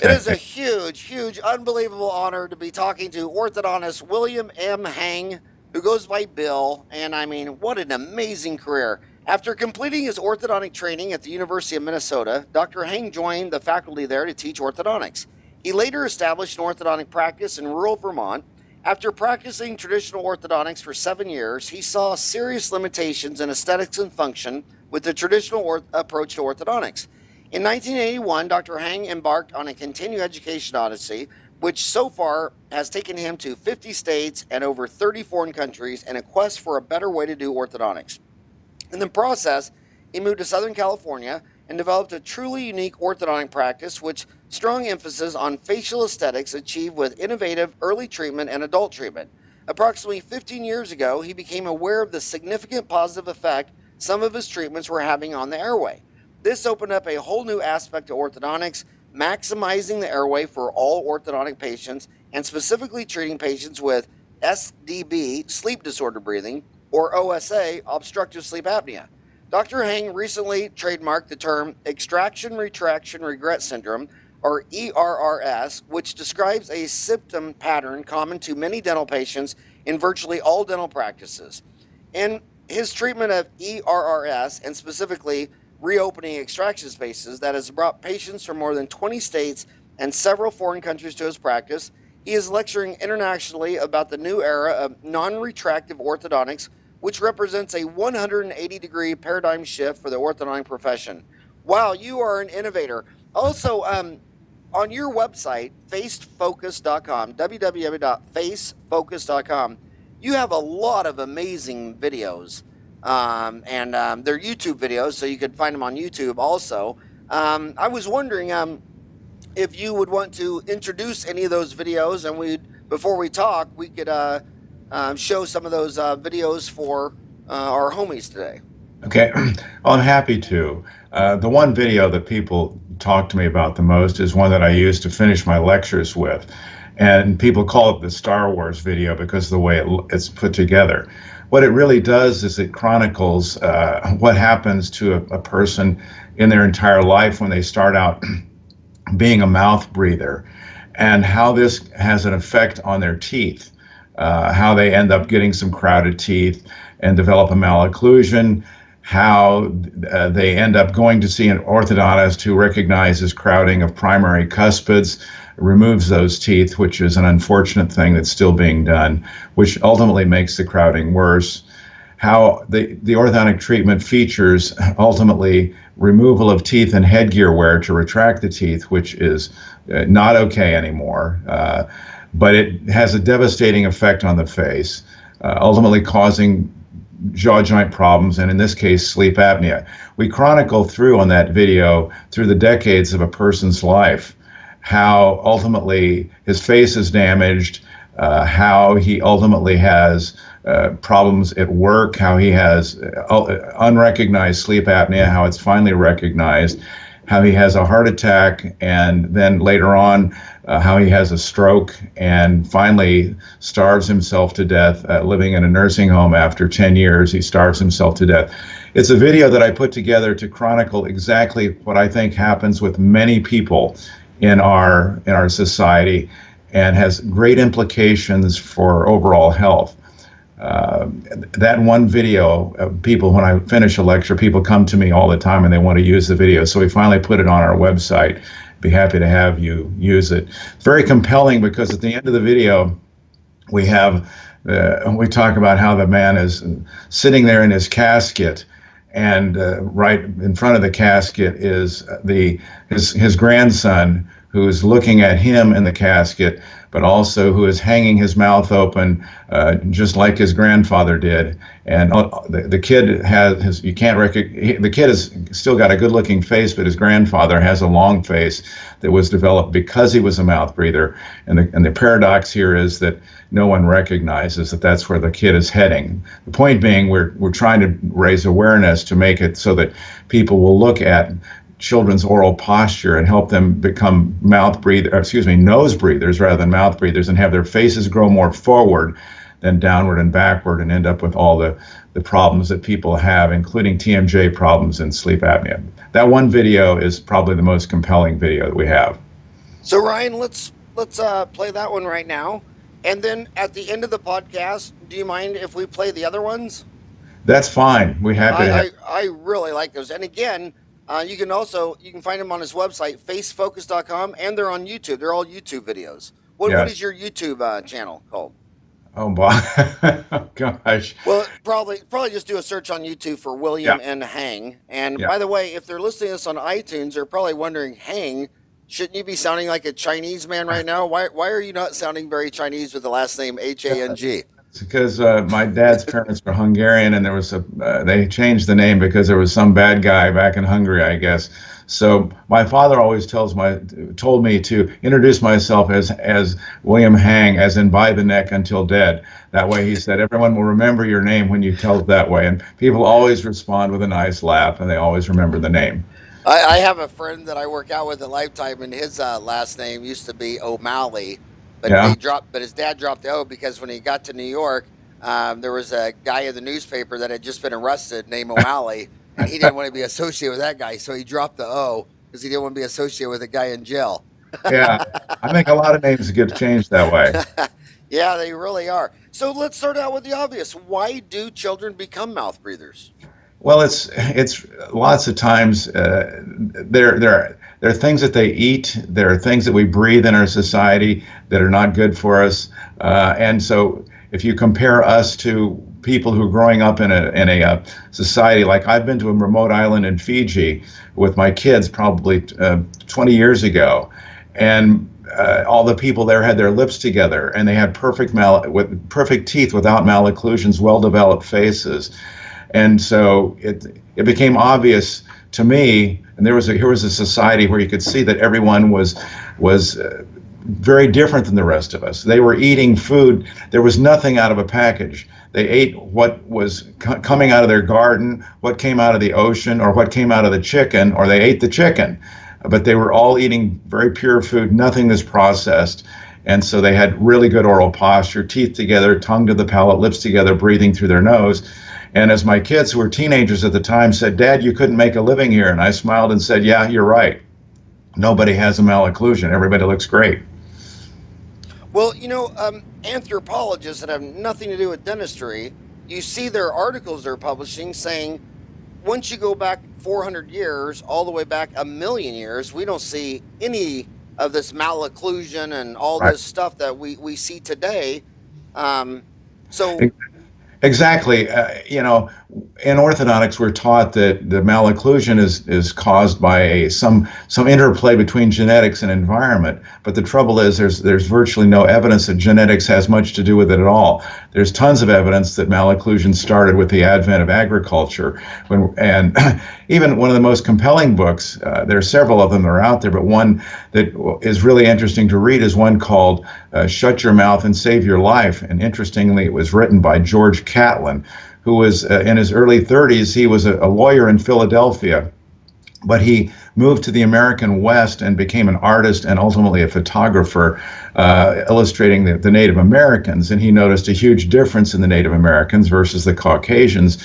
It is a huge, huge, unbelievable honor to be talking to orthodontist William M. Hang, who goes by Bill. And I mean, what an amazing career. After completing his orthodontic training at the University of Minnesota, Dr. Hang joined the faculty there to teach orthodontics. He later established an orthodontic practice in rural Vermont. After practicing traditional orthodontics for 7 years, he saw serious limitations in aesthetics and function with the traditional approach to orthodontics. In 1981, Dr. Hang embarked on a continuing education odyssey, which so far has taken him to 50 states and over 30 foreign countries in a quest for a better way to do orthodontics. In the process, he moved to Southern California and developed a truly unique orthodontic practice with strong emphasis on facial aesthetics achieved with innovative early treatment and adult treatment. Approximately 15 years ago, he became aware of the significant positive effect some of his treatments were having on the airway. This opened up a whole new aspect of orthodontics, maximizing the airway for all orthodontic patients and specifically treating patients with SDB, sleep disorder breathing, or OSA, obstructive sleep apnea. Dr. Hang recently trademarked the term extraction retraction regret syndrome, or ERRS, which describes a symptom pattern common to many dental patients in virtually all dental practices. In his treatment of ERRS, and specifically reopening extraction spaces, that has brought patients from more than 20 states and several foreign countries to his practice, he is lecturing internationally about the new era of non-retractive orthodontics, which represents a 180-degree paradigm shift for the orthodontic profession. Wow, you are an innovator. Also, on your website, facefocus.com, www.facefocus.com, you have a lot of amazing videos. And they're YouTube videos, so you could find them on YouTube also. I was wondering if you would want to introduce any of those videos, and before we talk, we could show some of those videos for our homies today. Okay, well, I'm happy to. The one video that people talk to me about the most is one that I use to finish my lectures with. And people call it the Star Wars video because of the way it's put together. What it really does is it chronicles what happens to a person in their entire life when they start out being a mouth breather, and how this has an effect on their teeth, how they end up getting some crowded teeth and develop a malocclusion, how they end up going to see an orthodontist who recognizes crowding of primary cuspids, removes those teeth, which is an unfortunate thing that's still being done, which ultimately makes the crowding worse. How the orthodontic treatment features ultimately removal of teeth and headgear wear to retract the teeth, which is not okay anymore, but it has a devastating effect on the face, ultimately causing jaw joint problems, and in this case, sleep apnea. We chronicle through on that video through the decades of a person's life, how ultimately his face is damaged, how he ultimately has problems at work, how he has unrecognized sleep apnea, how it's finally recognized, how he has a heart attack, and then later on, how he has a stroke and finally starves himself to death, living in a nursing home after 10 years. He starves himself to death. It's a video that I put together to chronicle exactly what I think happens with many people in our society, and has great implications for overall health. That one video, people, when I finish a lecture, people come to me all the time and they want to use the video. So we finally put it on our website. Be happy to have you use it. It's very compelling because at the end of the video, we talk about how the man is sitting there in his casket, and right in front of the casket is his grandson, who is looking at him in the casket, but also who is hanging his mouth open, just like his grandfather did. And the kid has the kid has still got a good-looking face, but his grandfather has a long face that was developed because he was a mouth breather. And the paradox here is that no one recognizes that that's where the kid is heading. The point being, we're trying to raise awareness to make it so that people will look at children's oral posture and help them become nose breathers rather than mouth breathers, and have their faces grow more forward than downward and backward, and end up with all the problems that people have, including TMJ problems and sleep apnea. That one video is probably the most compelling video that we have. So Ryan, let's play that one right now, and then at the end of the podcast, do you mind if we play the other ones? That's fine. We're happy to have. I really like those. And again, you can find them on his website, facefocus.com, and they're on YouTube. They're all YouTube videos. What is Yes. your YouTube channel called? Oh, boy. Oh, gosh. Well, probably just do a search on YouTube for Yeah. William N. Hang. And Yeah. by the way, if they're listening to this on iTunes, they're probably wondering, Hang, shouldn't you be sounding like a Chinese man right now? Why are you not sounding very Chinese with the last name Hang? It's because my dad's parents were Hungarian, and there was they changed the name because there was some bad guy back in Hungary, I guess. So my father always told me to introduce myself as William Hang, as in by the neck until dead. That way, he said, everyone will remember your name when you tell it that way, and people always respond with a nice laugh, and they always remember the name. I have a friend that I work out with at Lifetime, and his last name used to be O'Malley, but Yeah. but his dad dropped the O because when he got to New York, there was a guy in the newspaper that had just been arrested named O'Malley, and he didn't want to be associated with that guy, so he dropped the O because he didn't want to be associated with a guy in jail. Yeah. I think a lot of names get changed that way. Yeah, they really are. So let's start out with the obvious. Why do children become mouth breathers? Well, it's lots of times there are things that they eat. There are things that we breathe in our society that are not good for us. And so, if you compare us to people who are growing up in a society like I've been to a remote island in Fiji with my kids probably 20 years ago, and all the people there had their lips together, and they had with perfect teeth without malocclusions, well-developed faces. And so it became obvious to me, and here was a society where you could see that everyone was very different than the rest of us. They were eating food. There was nothing out of a package. They ate what was coming out of their garden, what came out of the ocean, or what came out of the chicken, or they ate the chicken. But they were all eating very pure food. Nothing was processed. And so they had really good oral posture, teeth together, tongue to the palate, lips together, breathing through their nose. And as my kids, who were teenagers at the time, said, "Dad, you couldn't make a living here." And I smiled and said, "Yeah, you're right. Nobody has a malocclusion. Everybody looks great." Well, anthropologists that have nothing to do with dentistry, you see their articles they're publishing saying once you go back 400 years, all the way back a million years, we don't see any of this malocclusion and all Right. this stuff that we see today. So Exactly. In orthodontics, we're taught that the malocclusion is caused by some interplay between genetics and environment. But the trouble is, there's virtually no evidence that genetics has much to do with it at all. There's tons of evidence that malocclusion started with the advent of agriculture, and even one of the most compelling books. There are several of them that are out there, but one that is really interesting to read is one called "Shut Your Mouth and Save Your Life." And interestingly, it was written by George Catlin, who was in his early 30s. He was a lawyer in Philadelphia, but he moved to the American West and became an artist and ultimately a photographer, illustrating the Native Americans. And he noticed a huge difference in the Native Americans versus the Caucasians.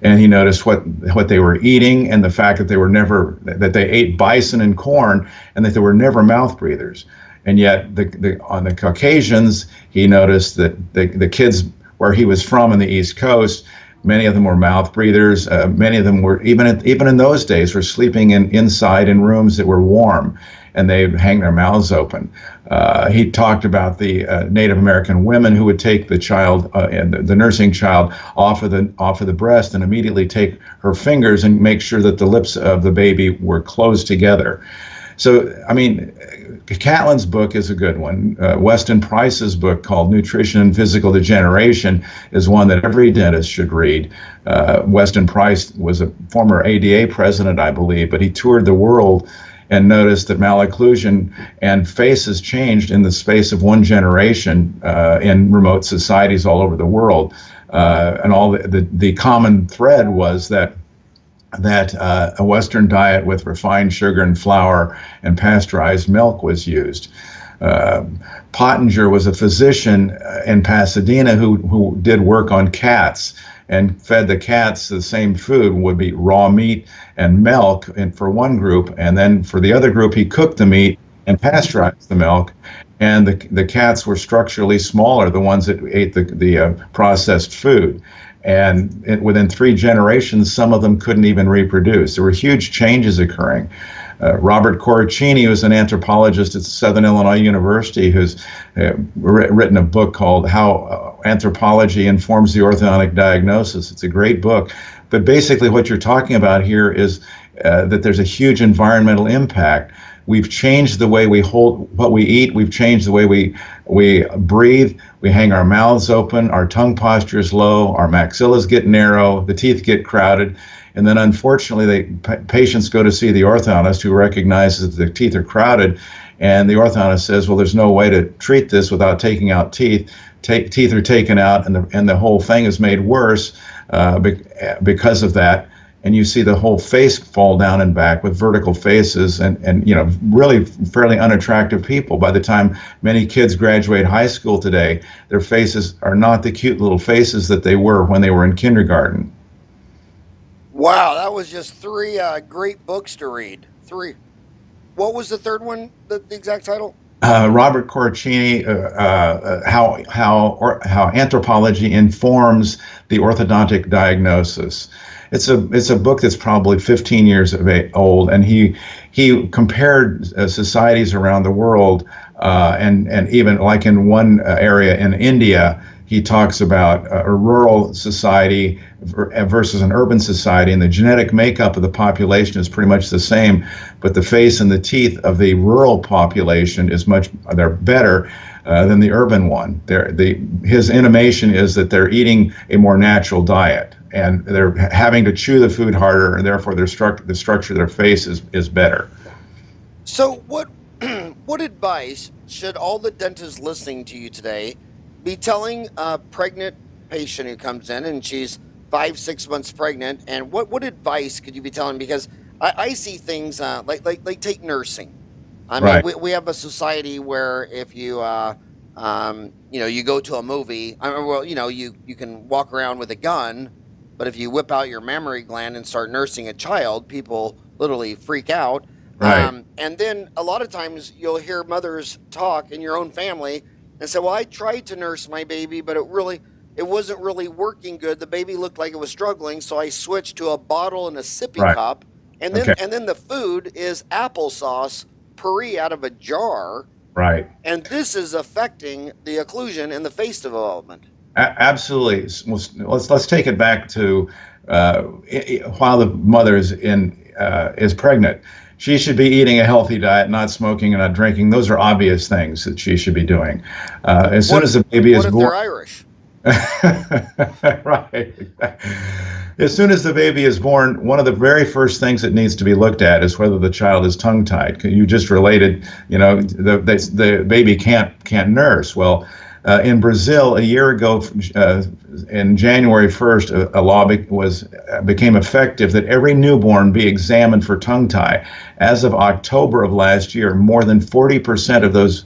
And he noticed what they were eating, and the fact that they ate bison and corn, and that they were never mouth breathers. And yet on the Caucasians, he noticed that the kids where he was from on the East Coast, many of them were mouth breathers. Many of them were, even in those days, were sleeping inside in rooms that were warm, and they'd hang their mouths open. He talked about the Native American women who would take the child, the nursing child, off of the breast and immediately take her fingers and make sure that the lips of the baby were closed together. So, I mean, Catlin's book is a good one. Weston Price's book called Nutrition and Physical Degeneration is one that every dentist should read. Weston Price was a former ADA president, I believe, but he toured the world and noticed that malocclusion and faces changed in the space of one generation in remote societies all over the world. And all the common thread was that a Western diet with refined sugar and flour and pasteurized milk was used. Pottinger was a physician in Pasadena who did work on cats and fed the cats the same food, would be raw meat and milk for one group, and then for the other group he cooked the meat and pasteurized the milk. And the cats were structurally smaller, the ones that ate the processed food. And within 3 generations, some of them couldn't even reproduce. There were huge changes occurring. Robert Corricini, who's an anthropologist at Southern Illinois University, who's written a book called How Anthropology Informs the Orthodontic Diagnosis. It's a great book. But basically what you're talking about here is that there's a huge environmental impact. We've changed the way we hold what we eat. We've changed the way we breathe. We hang our mouths open. Our tongue posture is low. Our maxillas get narrow. The teeth get crowded. And then unfortunately, patients go to see the orthodontist, who recognizes that the teeth are crowded. And the orthodontist says, well, there's no way to treat this without taking out teeth. Teeth are taken out, and the whole thing is made worse because of that. And you see the whole face fall down and back with vertical faces, and really fairly unattractive people. By the time many kids graduate high school today, their faces are not the cute little faces that they were when they were in kindergarten. Wow, that was just 3 great books to read. 3. What was the third one, the exact title? Robert Corricini, how anthropology informs the orthodontic diagnosis. It's a book that's probably 15 years old, and he compared societies around the world, and even like in one area in India, he talks about a rural society versus an urban society, and the genetic makeup of the population is pretty much the same, but the face and the teeth of the rural population they're better than the urban one. His intimation is that they're eating a more natural diet, and they're having to chew the food harder, and therefore the structure of their face is better. So what advice should all the dentists listening to you today be telling a pregnant patient who comes in and she's 5-6 months pregnant, and what advice could you be telling? Because I see things like take nursing. I mean, Right. we have a society where if you you go to a movie, you can walk around with a gun, but if you whip out your mammary gland and start nursing a child, people literally freak out. Right. And then a lot of times you'll hear mothers talk in your own family and say, well, I tried to nurse my baby, but it wasn't really working good. The baby looked like it was struggling, so I switched to a bottle and a sippy Right. cup. And then the food is applesauce puree out of a jar. Right. And this is affecting the occlusion and the face development. Absolutely. Let's take it back to while the mother is pregnant. She should be eating a healthy diet, not smoking and not drinking. Those are obvious things that she should be doing. As soon as the baby is born. What if they're Irish? Right. As soon as the baby is born, one of the very first things that needs to be looked at is whether the child is tongue-tied. You just related, the baby can't nurse. Well, in Brazil, a year ago, in January 1st, a law became effective that every newborn be examined for tongue tie. As of October of last year, more than 40% of those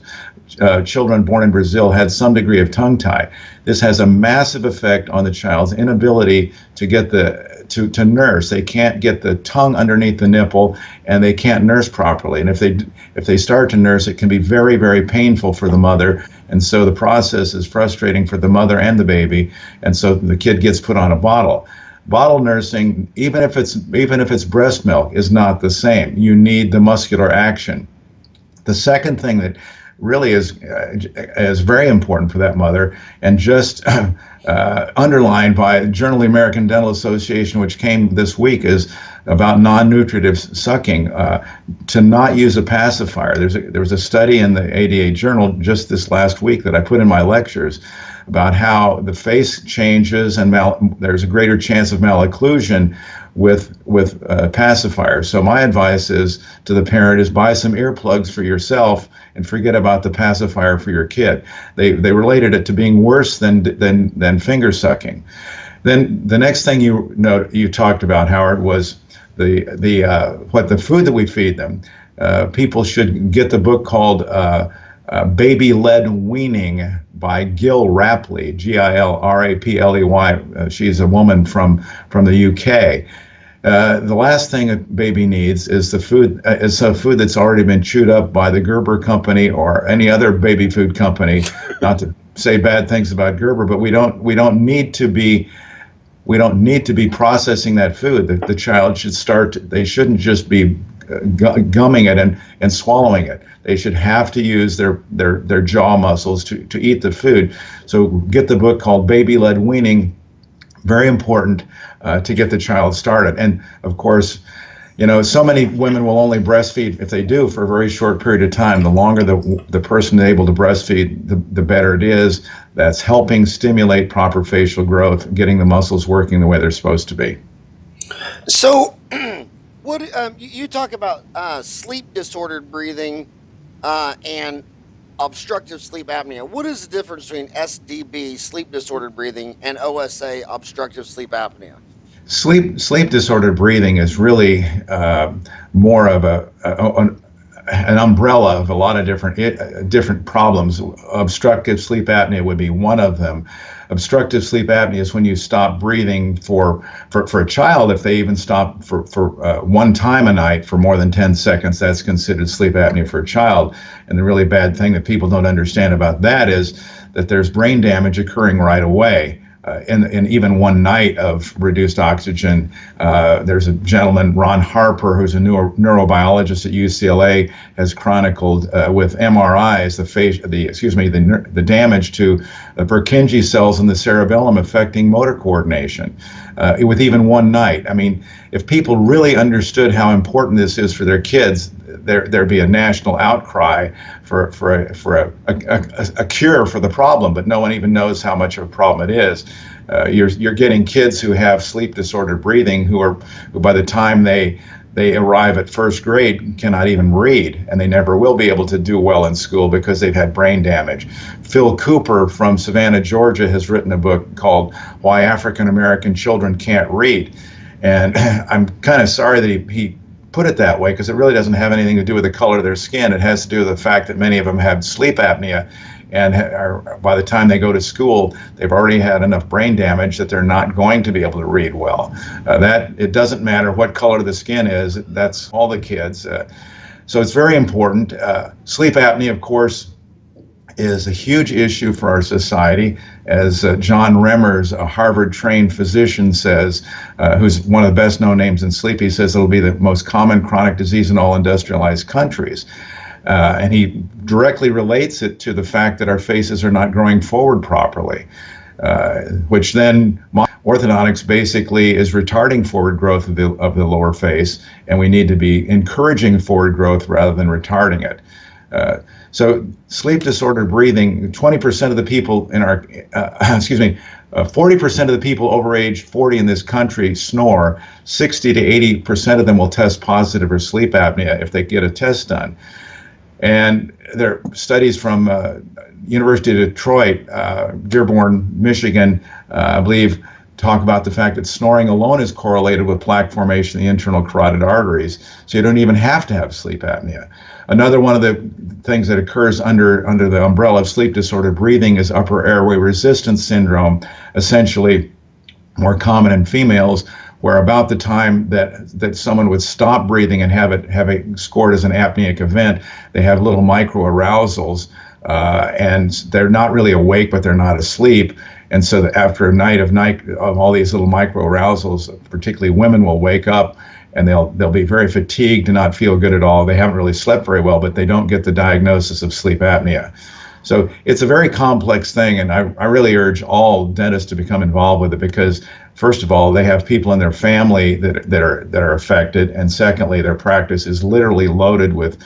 children born in Brazil had some degree of tongue tie. This has a massive effect on the child's inability to get to nurse. They can't get the tongue underneath the nipple, and they can't nurse properly. And if they start to nurse, it can be very, very painful for the mother. And so the process is frustrating for the mother and the baby. And so the kid gets put on a bottle. Bottle nursing, even if it's breast milk, is not the same. You need the muscular action. The second thing that really is very important for that mother, and just underlined by Journal of the American Dental Association, which came this week, is about non-nutritive sucking, to not use a pacifier. There was a study in the ADA Journal just this last week that I put in my lectures about how the face changes and there's a greater chance of malocclusion with pacifiers. So my advice is to the parent is buy some earplugs for yourself and forget about the pacifier for your kid. They related it to being worse than finger sucking. Then the next thing you talked about, Howard, was the food that we feed them. People should get the book called Baby-Led Weaning by Gil Rapley, Gilrapley. She's a woman from the UK. The last thing a baby needs is the food, is a food that's already been chewed up by the Gerber company or any other baby food company. Not to say bad things about Gerber, but we don't need to be processing that food. The child should they shouldn't just be gumming it and swallowing it. They should have to use their jaw muscles to eat the food. So get the book called Baby-Led Weaning. Very important to get the child started. And of course, so many women will only breastfeed, if they do, for a very short period of time. The longer the person is able to breastfeed, the better it is. That's helping stimulate proper facial growth, getting the muscles working the way they're supposed to be. So, what you talk about sleep disordered breathing and obstructive sleep apnea. What is the difference between SDB, sleep disordered breathing, and OSA, obstructive sleep apnea? Sleep disordered breathing is really more of an umbrella of a lot of different problems. Obstructive sleep apnea would be one of them. Obstructive sleep apnea is when you stop breathing for a child. If they even stop for one time a night for more than 10 seconds, that's considered sleep apnea for a child. And the really bad thing that people don't understand about that is that there's brain damage occurring right away. In even one night of reduced oxygen. There's a gentleman, Ron Harper, who's a neurobiologist at UCLA, has chronicled with MRIs the damage to the Purkinje cells in the cerebellum affecting motor coordination with even one night. I mean, if people really understood how important this is for their kids, there'd be a national outcry for a cure for the problem, but no one even knows how much of a problem it is. You're getting kids who have sleep disordered breathing who by the time they arrive at first grade cannot even read, and they never will be able to do well in school because they've had brain damage. Phil Cooper from Savannah, Georgia, has written a book called Why African American Children Can't Read, and I'm kind of sorry that he put it that way, because it really doesn't have anything to do with the color of their skin. It has to do with the fact that many of them have sleep apnea, and by the time they go to school, they've already had enough brain damage that they're not going to be able to read well. That it doesn't matter what color the skin is. That's all the kids. So it's very important. Sleep apnea, of course, is a huge issue for our society. As John Remmers, a Harvard-trained physician, says, who's one of the best-known names in sleep, he says it'll be the most common chronic disease in all industrialized countries. And he directly relates it to the fact that our faces are not growing forward properly, which then orthodontics basically is retarding forward growth of the lower face, and we need to be encouraging forward growth rather than retarding it. So sleep disordered breathing, 20% of the people in our, 40% of the people over age 40 in this country snore. 60 to 80% of them will test positive for sleep apnea if they get a test done. And there are studies from University of Detroit, Dearborn, Michigan, I believe, talk about the fact that snoring alone is correlated with plaque formation in the internal carotid arteries, so you don't even have to have sleep apnea. Another one of the things that occurs under the umbrella of sleep disordered breathing is upper airway resistance syndrome, essentially more common in females, where about the time that someone would stop breathing and have it scored as an apneic event, they have little micro arousals, and they're not really awake, but they're not asleep. And so that after a night of all these little micro arousals, particularly women will wake up and they'll be very fatigued and not feel good at all. They haven't really slept very well, but they don't get the diagnosis of sleep apnea. So it's a very complex thing, and I really urge all dentists to become involved with it, because first of all, they have people in their family that are affected, and secondly, their practice is literally loaded with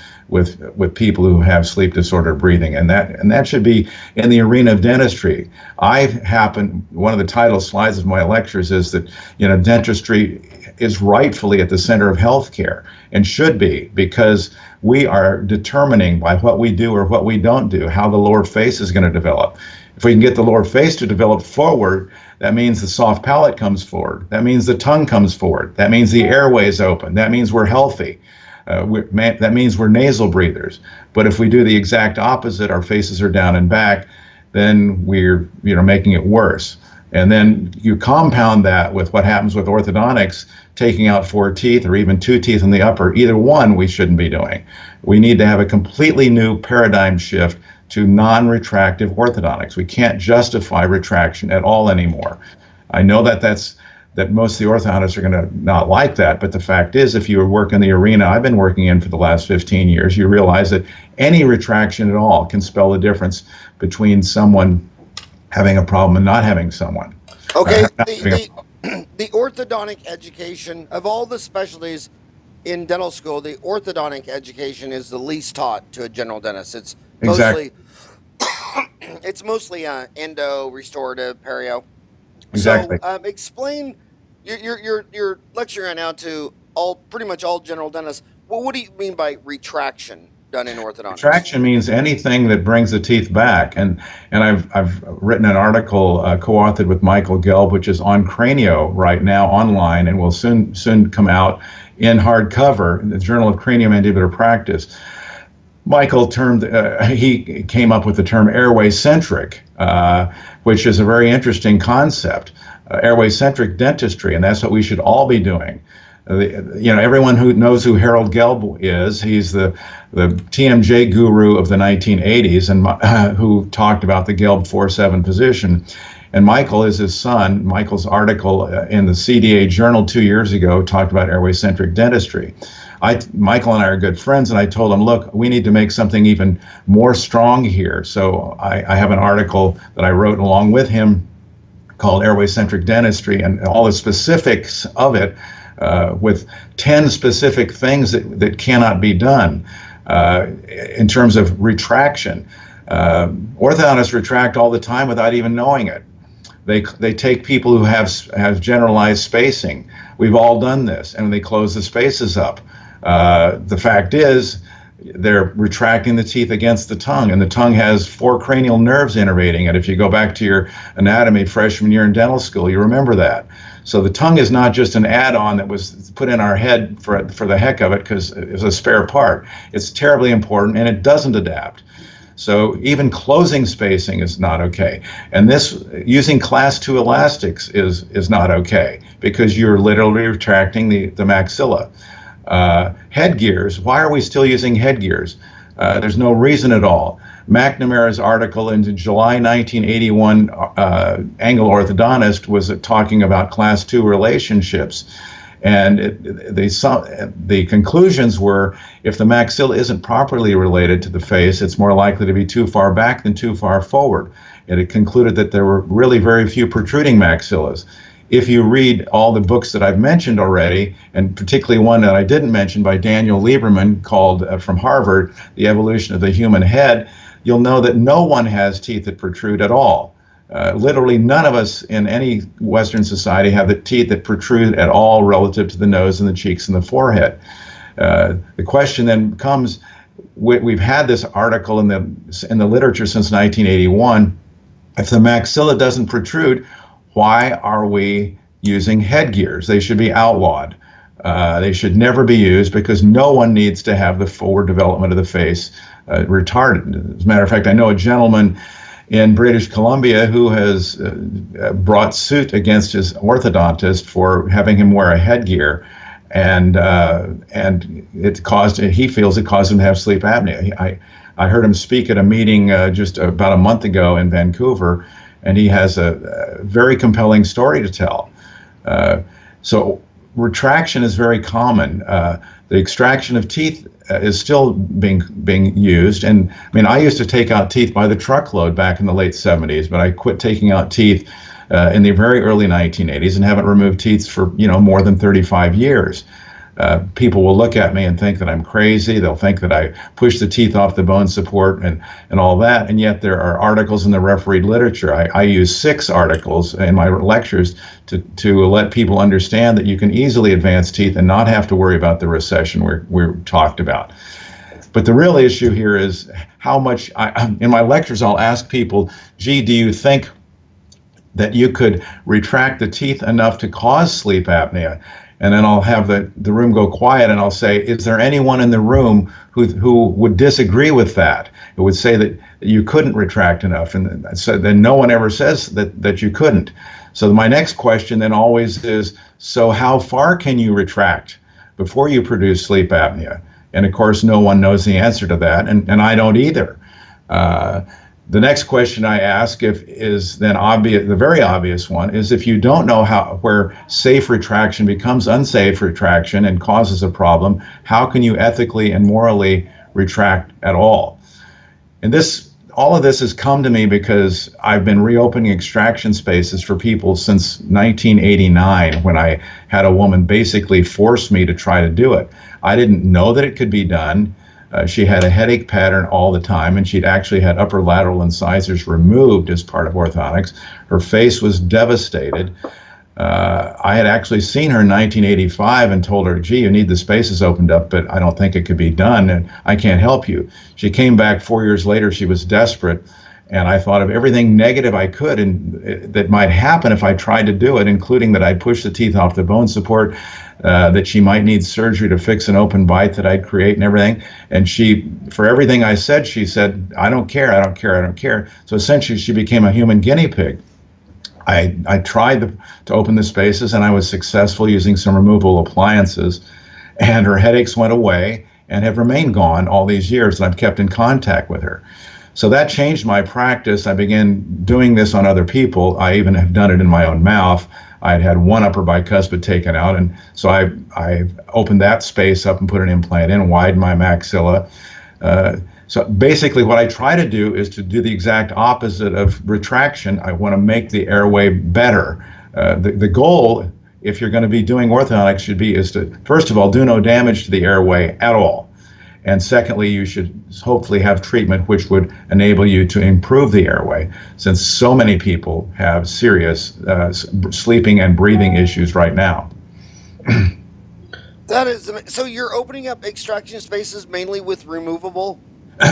people who have sleep disordered breathing, and that should be in the arena of dentistry. One of the title slides of my lectures is that dentistry is rightfully at the center of healthcare, and should be, because we are determining by what we do or what we don't do how the lower face is going to develop. If we can get the lower face to develop forward, that means the soft palate comes forward. That means the tongue comes forward. That means the airway is open. That means we're healthy. That means we're nasal breathers. But if we do the exact opposite, our faces are down and back, then we're making it worse. And then you compound that with what happens with orthodontics, taking out 4 teeth or even 2 teeth in the upper. Either one we shouldn't be doing. We need to have a completely new paradigm shift to non-retractive orthodontics. We can't justify retraction at all anymore. I know that most of the orthodontists are going to not like that, but the fact is, if you work in the arena I've been working in for the last 15 years, you realize that any retraction at all can spell the difference between someone having a problem and not having someone. Okay, the orthodontic education, of all the specialties in dental school, the orthodontic education is the least taught to a general dentist. It's mostly, it's mostly endo, restorative, perio. Exactly. So explain, you're lecturing right now to pretty much all general dentists. Well, what do you mean by retraction done in orthodontics? Retraction means anything that brings the teeth back, and I've written an article co-authored with Michael Gelb, which is on Cranio right now online, and will soon come out in hardcover in the Journal of Craniomandibular Practice. Michael he came up with the term airway-centric, which is a very interesting concept, airway-centric dentistry, and that's what we should all be doing. Everyone who knows who Harold Gelb is, he's the TMJ guru of the 1980s, and who talked about the Gelb 4-7 position. And Michael is his son. Michael's article in the CDA Journal 2 years ago talked about airway-centric dentistry. Michael and I are good friends, and I told him, look, we need to make something even more strong here. So I have an article that I wrote along with him called Airway-Centric Dentistry, and all the specifics of it, with 10 specific things that cannot be done in terms of retraction. Orthodontists retract all the time without even knowing it. They take people who have generalized spacing. We've all done this, and they close the spaces up. The fact is, they're retracting the teeth against the tongue, and the tongue has 4 cranial nerves innervating it. If you go back to your anatomy freshman year in dental school, you remember that. So the tongue is not just an add-on that was put in our head for the heck of it because it was a spare part. It's terribly important, and it doesn't adapt. So even closing spacing is not okay. And this, using class 2 elastics is not okay because you're literally retracting the maxilla. Headgears, why are we still using headgears? There's no reason at all. McNamara's article in July 1981, Angle Orthodontist, was talking about class 2 relationships. And the conclusions were, if the maxilla isn't properly related to the face, it's more likely to be too far back than too far forward. And it concluded that there were really very few protruding maxillas. If you read all the books that I've mentioned already, and particularly one that I didn't mention by Daniel Lieberman called, from Harvard, The Evolution of the Human Head, you'll know that no one has teeth that protrude at all. Literally none of us in any Western society have the teeth that protrude at all relative to the nose and the cheeks and the forehead. The question then comes, we've had this article in the literature since 1981. If the maxilla doesn't protrude, why are we using headgears? They should be outlawed. They should never be used because no one needs to have the forward development of the face retarded. As a matter of fact, I know a gentleman in British Columbia who has brought suit against his orthodontist for having him wear a headgear, and he feels it caused him to have sleep apnea. I heard him speak at a meeting just about a month ago in Vancouver, and he has a very compelling story to tell. So retraction is very common. The extraction of teeth is still being used. And I mean, I used to take out teeth by the truckload back in the late 70s, but I quit taking out teeth in the very early 1980s and haven't removed teeth for more than 35 years. People will look at me and think that I'm crazy. They'll think that I push the teeth off the bone support and all that. And yet there are articles in the refereed literature. I use 6 articles in my lectures to let people understand that you can easily advance teeth and not have to worry about the recession we're talked about. But the real issue here is how much, in my lectures, I'll ask people, gee, do you think that you could retract the teeth enough to cause sleep apnea? And then I'll have the room go quiet, and I'll say, is there anyone in the room who would disagree with that? Who would say that you couldn't retract enough? And so then no one ever says that you couldn't. So my next question then always is, so how far can you retract before you produce sleep apnea? And of course, no one knows the answer to that, and I don't either. The next question I ask is then obvious. The very obvious one is, if you don't know where safe retraction becomes unsafe retraction and causes a problem, how can you ethically and morally retract at all? And all of this has come to me because I've been reopening extraction spaces for people since 1989, when I had a woman basically force me to try to do it. I didn't know that it could be done. She had a headache pattern all the time, and she'd actually had upper lateral incisors removed as part of orthodontics. Her face was devastated. I had actually seen her in 1985 and told her, gee, you need the spaces opened up, but I don't think it could be done, and I can't help you. She came back 4 years later. She was desperate, and I thought of everything negative I could and that might happen if I tried to do it, including that I'd push the teeth off the bone support, that she might need surgery to fix an open bite that I'd create and everything. And she, for everything I said, she said, I don't care, I don't care, I don't care. So essentially, she became a human guinea pig. I tried to open the spaces, and I was successful using some removable appliances, and her headaches went away and have remained gone all these years, and I've kept in contact with her. So that changed my practice. I began doing this on other people. I even have done it in my own mouth. I had one upper bicuspid taken out, and so I opened that space up and put an implant in, widened my maxilla. So basically what I try to do is to do the exact opposite of retraction. I want to make the airway better. The goal, if you're going to be doing orthodontics, is to, first of all, do no damage to the airway at all. And secondly, you should hopefully have treatment which would enable you to improve the airway, since so many people have serious sleeping and breathing issues right now. That is, so you're opening up extraction spaces mainly with removable?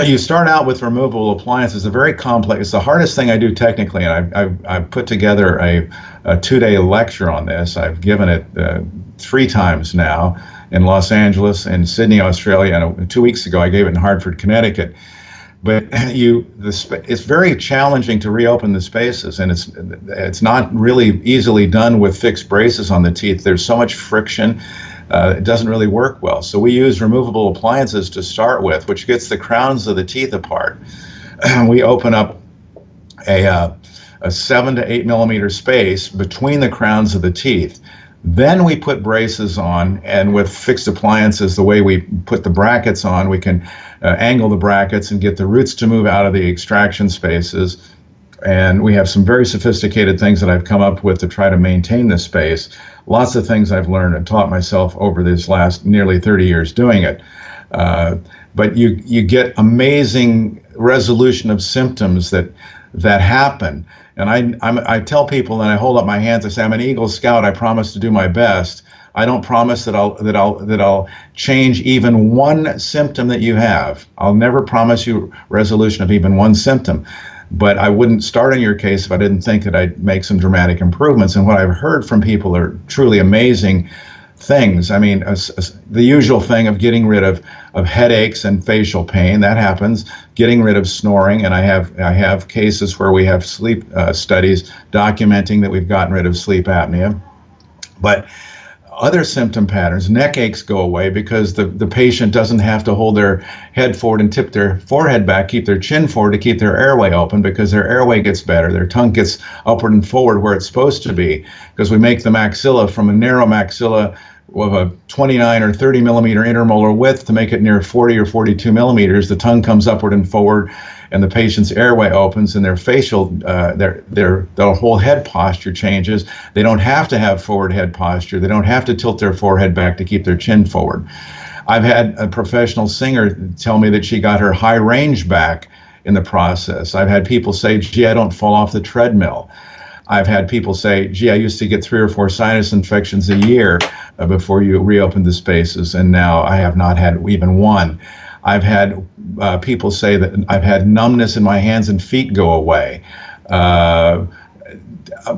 You start out with removable appliances. It's very complex. It's the hardest thing I do technically, and I've put together a 2-day lecture on this. I've given it 3 times now in Los Angeles and Sydney, Australia, and 2 weeks ago I gave it in Hartford, Connecticut. But it's very challenging to reopen the spaces, and it's not really easily done with fixed braces on the teeth. There's so much friction. It doesn't really work well. So we use removable appliances to start with, which gets the crowns of the teeth apart. We open up a 7 to 8 millimeter space between the crowns of the teeth. Then we put braces on, and with fixed appliances, the way we put the brackets on, we can angle the brackets and get the roots to move out of the extraction spaces. And we have some very sophisticated things that I've come up with to try to maintain this space. Lots of things I've learned and taught myself over this last nearly 30 years doing it. But you get amazing resolution of symptoms that happen. And I tell people, and I hold up my hands, I say, I'm an Eagle Scout. I promise to do my best. I don't promise that I'll change even one symptom that you have. I'll never promise you resolution of even one symptom. But I wouldn't start on your case if I didn't think that I'd make some dramatic improvements. And what I've heard from people are truly amazing things. I mean, the usual thing of getting rid of headaches and facial pain, that happens. Getting rid of snoring, and I have cases where we have sleep studies documenting that we've gotten rid of sleep apnea. But other symptom patterns, neck aches go away because the patient doesn't have to hold their head forward and tip their forehead back, keep their chin forward to keep their airway open, because their airway gets better. Their tongue gets upward and forward where it's supposed to be, because we make the maxilla from a narrow maxilla of a 29 or 30 millimeter intermolar width to make it near 40 or 42 millimeters. The tongue comes upward and forward, and the patient's airway opens, and their facial, their whole head posture changes. They don't have to have forward head posture. They don't have to tilt their forehead back to keep their chin forward. I've had a professional singer tell me that she got her high range back in the process. I've had people say, gee, I don't fall off the treadmill. I've had people say, gee, I used to get 3 or 4 sinus infections a year before you reopened the spaces, and now I have not had even one. I've had people say that I've had numbness in my hands and feet go away.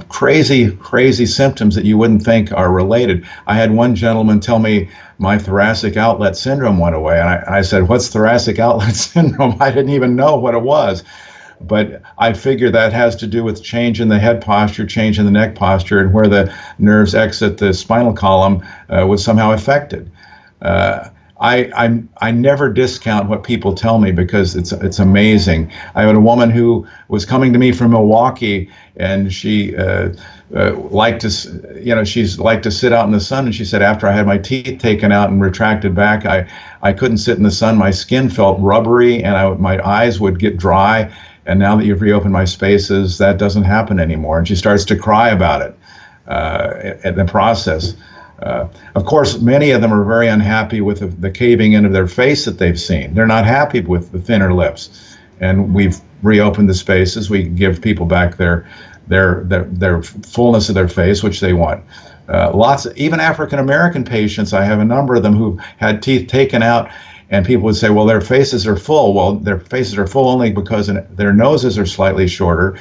Crazy symptoms that you wouldn't think are related. I had one gentleman tell me my thoracic outlet syndrome went away, and I said, what's thoracic outlet syndrome? I didn't even know what it was. But I figure that has to do with change in the head posture, change in the neck posture, and where the nerves exit the spinal column was somehow affected. Uh, I never discount what people tell me because it's amazing. I had a woman who was coming to me from Milwaukee, and she liked to, she's liked to sit out in the sun. And she said, after I had my teeth taken out and retracted back, I couldn't sit in the sun. My skin felt rubbery, and my eyes would get dry. And now that you've reopened my spaces, that doesn't happen anymore. And she starts to cry about it in the process. Of course, many of them are very unhappy with the caving in of their face that they've seen. They're not happy with the thinner lips. And we've reopened the spaces. We give people back their fullness of their face, which they want. Even African American patients, I have a number of them who had teeth taken out, and people would say, well, their faces are full. Well, their faces are full only because their noses are slightly shorter,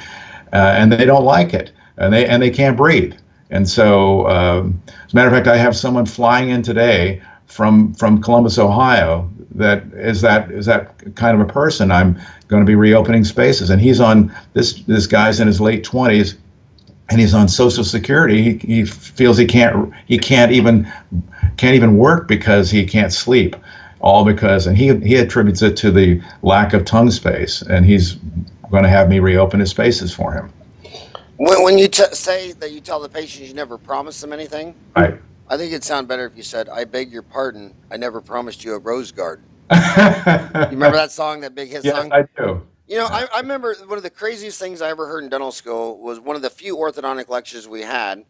and they don't like it, and they can't breathe. And so, as a matter of fact, I have someone flying in today from Columbus, Ohio, that is that kind of a person. I'm going to be reopening spaces, and he's on this guy's in his late 20s, and he's on Social Security. He feels he can't even work because he can't sleep, all because, and he attributes it to the lack of tongue space, and he's going to have me reopen his spaces for him. When you say that you tell the patient you never promised them anything, Right. I think it'd sound better if you said, I beg your pardon, I never promised you a rose garden. You remember that song, that big hit song? Yes, I do. You know, I remember one of the craziest things I ever heard in dental school was one of the few orthodontic lectures we had.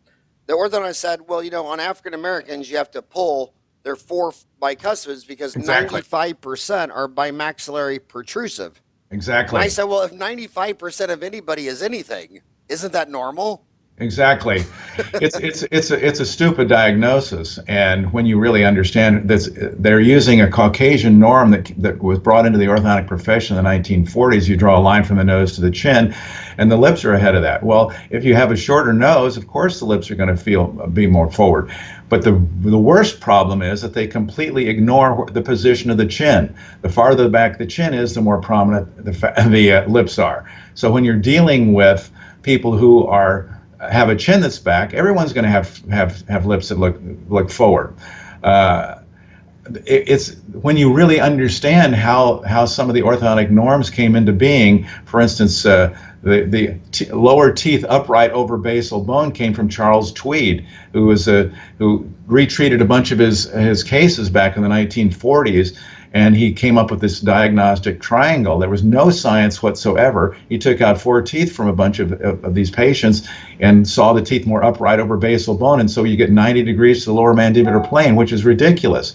The orthodontist said, well, on African Americans, you have to pull their 4 bicuspids because Exactly. 95% are bimaxillary protrusive. Exactly. And I said, well, if 95% of anybody is anything, isn't that normal? Exactly. It's a stupid diagnosis, and when you really understand this, they're using a Caucasian norm that was brought into the orthodontic profession in the 1940s. You draw a line from the nose to the chin, and the lips are ahead of that. Well, if you have a shorter nose, of course the lips are going to be more forward. But the worst problem is that they completely ignore the position of the chin. The farther back the chin is, the more prominent the lips are. So when you're dealing with people who have a chin that's back, everyone's going to have lips that look forward. It's when you really understand how some of the orthodontic norms came into being. For instance, the lower teeth upright over basal bone came from Charles Tweed, who retreated a bunch of his cases back in the 1940s. And he came up with this diagnostic triangle. There was no science whatsoever. He took out 4 teeth from a bunch of these patients and saw the teeth more upright over basal bone. And so you get 90 degrees to the lower mandibular plane, which is ridiculous.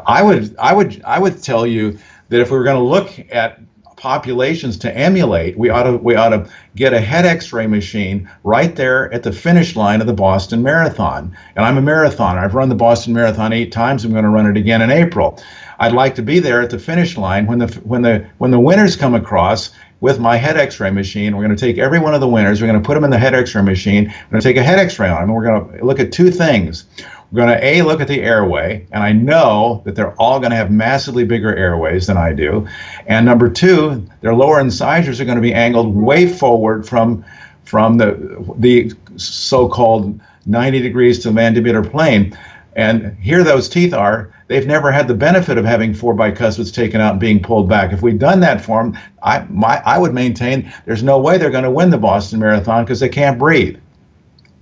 I would tell you that if we were going to look at populations to emulate, we ought to get a head x-ray machine right there at the finish line of the Boston Marathon. And I'm a marathoner. I've run the Boston Marathon 8 times. I'm going to run it again in April. I'd like to be there at the finish line when the winners come across with my head x-ray machine. We're going to take every one of the winners. We're going to put them in the head x-ray machine. We're going to take a head x-ray on them. And we're going to look at 2 things. We're going to look at the airway, and I know that they're all going to have massively bigger airways than I do. And number 2, their lower incisors are going to be angled way forward from the so-called 90 degrees to the mandibular plane. And here those teeth are. They've never had the benefit of having 4 bicuspids taken out and being pulled back. If we'd done that for them, I would maintain there's no way they're going to win the Boston Marathon because they can't breathe.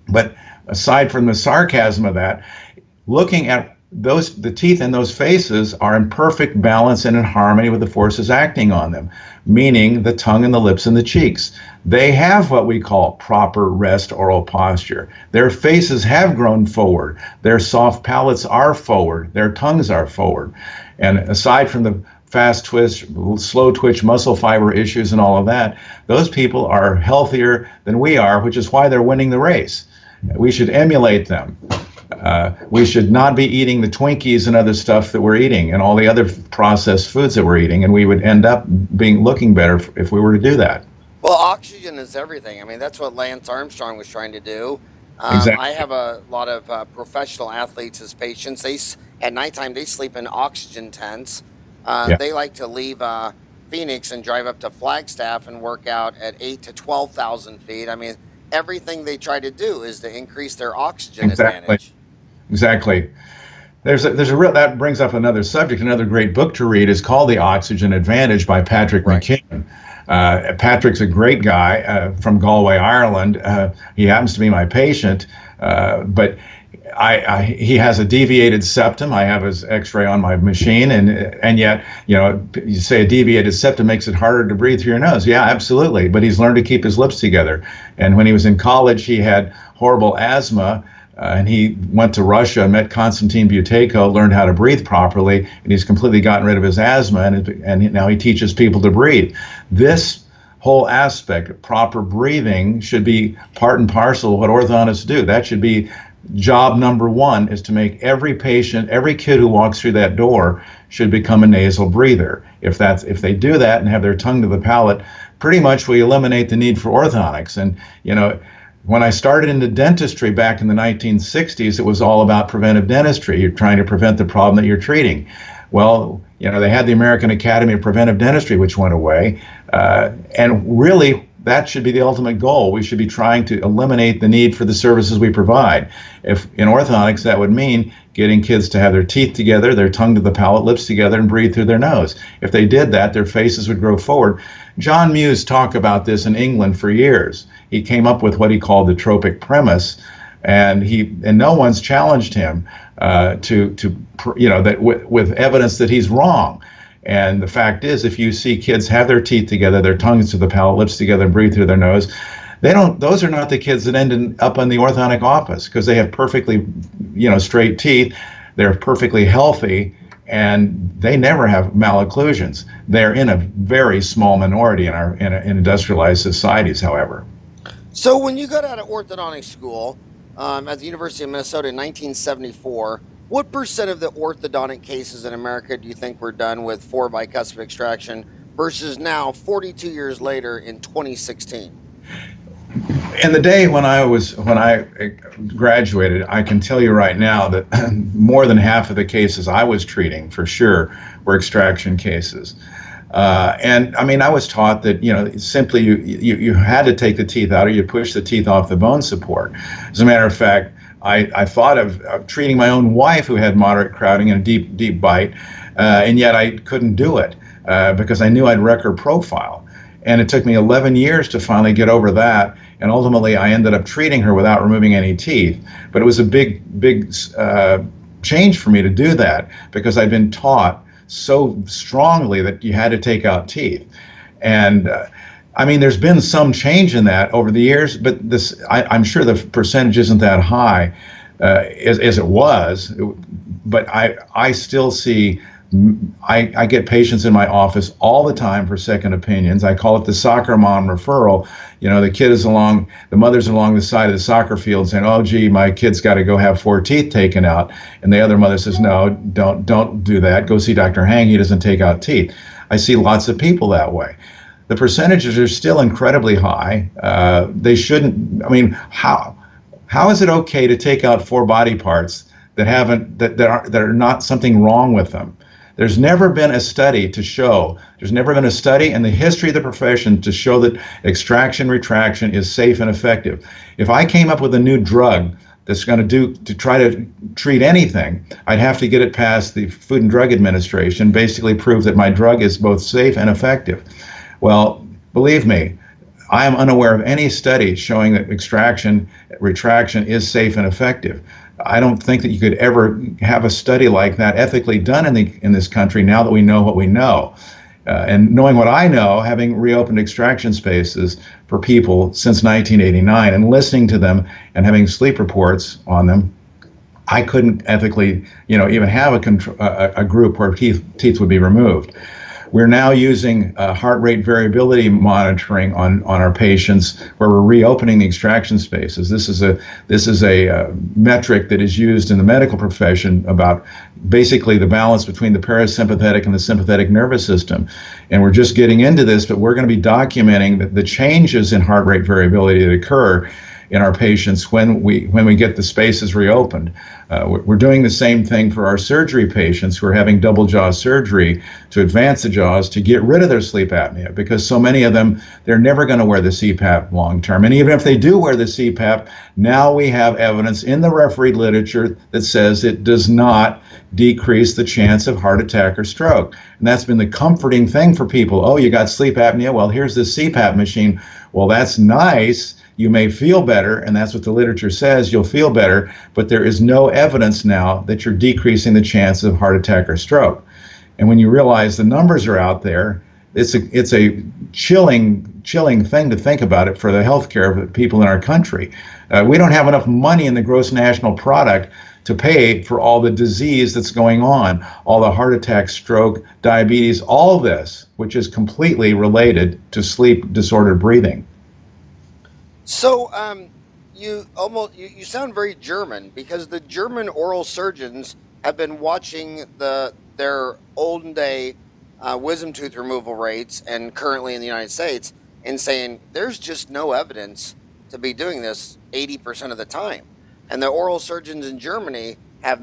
But aside from the sarcasm of that, looking at the teeth in those faces are in perfect balance and in harmony with the forces acting on them, meaning the tongue and the lips and the cheeks. They have what we call proper rest oral posture. Their faces have grown forward. Their soft palates are forward. Their tongues are forward. And aside from the fast twitch, slow twitch, muscle fiber issues and all of that, those people are healthier than we are, which is why they're winning the race. We should emulate them. We should not be eating the Twinkies and other stuff that we're eating and all the other processed foods that we're eating, and we would end up looking better if we were to do that. Well, oxygen is everything. I mean, that's what Lance Armstrong was trying to do. Exactly. I have a lot of professional athletes as patients. At nighttime, they sleep in oxygen tents. Yeah. They like to leave Phoenix and drive up to Flagstaff and work out at 8 to 12,000 feet. I mean, everything they try to do is to increase their oxygen Exactly. advantage. Exactly. There's a real, that brings up another subject. Another great book to read is called The Oxygen Advantage by Patrick Right. McKeon. Patrick's a great guy from Galway, Ireland. He happens to be my patient, but he has a deviated septum. I have his X-ray on my machine, and yet, you know, you say a deviated septum makes it harder to breathe through your nose. Yeah, absolutely. But he's learned to keep his lips together. And when he was in college, he had horrible asthma. And he went to Russia, met Konstantin Buteyko, learned how to breathe properly, and he's completely gotten rid of his asthma, and now he teaches people to breathe. This whole aspect, proper breathing, should be part and parcel of what orthodontists do. That should be job number one, is to make every patient, every kid who walks through that door should become a nasal breather. If they do that and have their tongue to the palate, pretty much we eliminate the need for orthodontics. And, you know, when I started into dentistry back in the 1960s, it was all about preventive dentistry. You're trying to prevent the problem that you're treating. Well, you know, they had the American Academy of Preventive Dentistry, which went away. And really, that should be the ultimate goal. We should be trying to eliminate the need for the services we provide. If in orthodontics, that would mean getting kids to have their teeth together, their tongue to the palate, lips together, and breathe through their nose. If they did that, their faces would grow forward. John Muse talked about this in England for years. He came up with what he called the tropic premise, and no one's challenged him with evidence that he's wrong. And the fact is, if you see kids have their teeth together, their tongues to the palate, lips together, and breathe through their nose, those are not the kids that end up in the orthodontic office, because they have perfectly, straight teeth. They're perfectly healthy, and they never have malocclusions. They're in a very small minority in industrialized societies, however. So when you got out of orthodontic school at the University of Minnesota in 1974, what percent of the orthodontic cases in America do you think were done with 4 bicuspid extraction versus now, 42 years later in 2016? In the day when I graduated, I can tell you right now that more than half of the cases I was treating, for sure, were extraction cases. And I mean, I was taught that, simply you had to take the teeth out, or you push the teeth off the bone support. As a matter of fact, I thought of treating my own wife, who had moderate crowding and a deep bite, and yet I couldn't do it because I knew I'd wreck her profile. And it took me 11 years to finally get over that. And ultimately, I ended up treating her without removing any teeth. But it was a big change for me to do that, because I'd been taught so strongly that you had to take out teeth. And I mean, there's been some change in that over the years, but I'm sure the percentage isn't that high as it was. But I still see, I get patients in my office all the time for second opinions. I call it the soccer mom referral. The mother's along the side of the soccer field saying, "Oh, gee, my kid's got to go have 4 teeth taken out." And the other mother says, "No, don't do that. Go see Dr. Hang. He doesn't take out teeth." I see lots of people that way. The percentages are still incredibly high. They shouldn't. I mean, how is it okay to take out 4 body parts that are not something wrong with them? There's never been a study in the history of the profession to show that extraction retraction is safe and effective. If I came up with a new drug that's going to try to treat anything, I'd have to get it past the Food and Drug Administration, basically prove that my drug is both safe and effective. Well, believe me, I am unaware of any study showing that extraction retraction is safe and effective. I don't think that you could ever have a study like that ethically done in this country now that we know what we know. And knowing what I know, having reopened extraction spaces for people since 1989 and listening to them and having sleep reports on them, I couldn't ethically, even have a group where teeth would be removed. We're now using heart rate variability monitoring on our patients, where we're reopening the extraction spaces. This is a metric that is used in the medical profession about basically the balance between the parasympathetic and the sympathetic nervous system. And we're just getting into this, but we're going to be documenting the changes in heart rate variability that occur in our patients when we get the spaces reopened. We're doing the same thing for our surgery patients who are having double jaw surgery to advance the jaws to get rid of their sleep apnea, because so many of them, they're never going to wear the CPAP long term. And even if they do wear the CPAP, now we have evidence in the refereed literature that says it does not decrease the chance of heart attack or stroke. And that's been the comforting thing for people. Oh, you got sleep apnea? Well, here's this CPAP machine. Well, that's nice. You may feel better, and that's what the literature says, you'll feel better, but there is no evidence now that you're decreasing the chance of heart attack or stroke. And when you realize the numbers are out there, it's a chilling thing to think about it for the healthcare of people in our country. We don't have enough money in the gross national product to pay for all the disease that's going on, all the heart attack, stroke, diabetes, all this, which is completely related to sleep disordered breathing. So, you sound very German, because the German oral surgeons have been watching their olden day wisdom tooth removal rates, and currently in the United States, and saying there's just no evidence to be doing this 80% of the time. And the oral surgeons in Germany have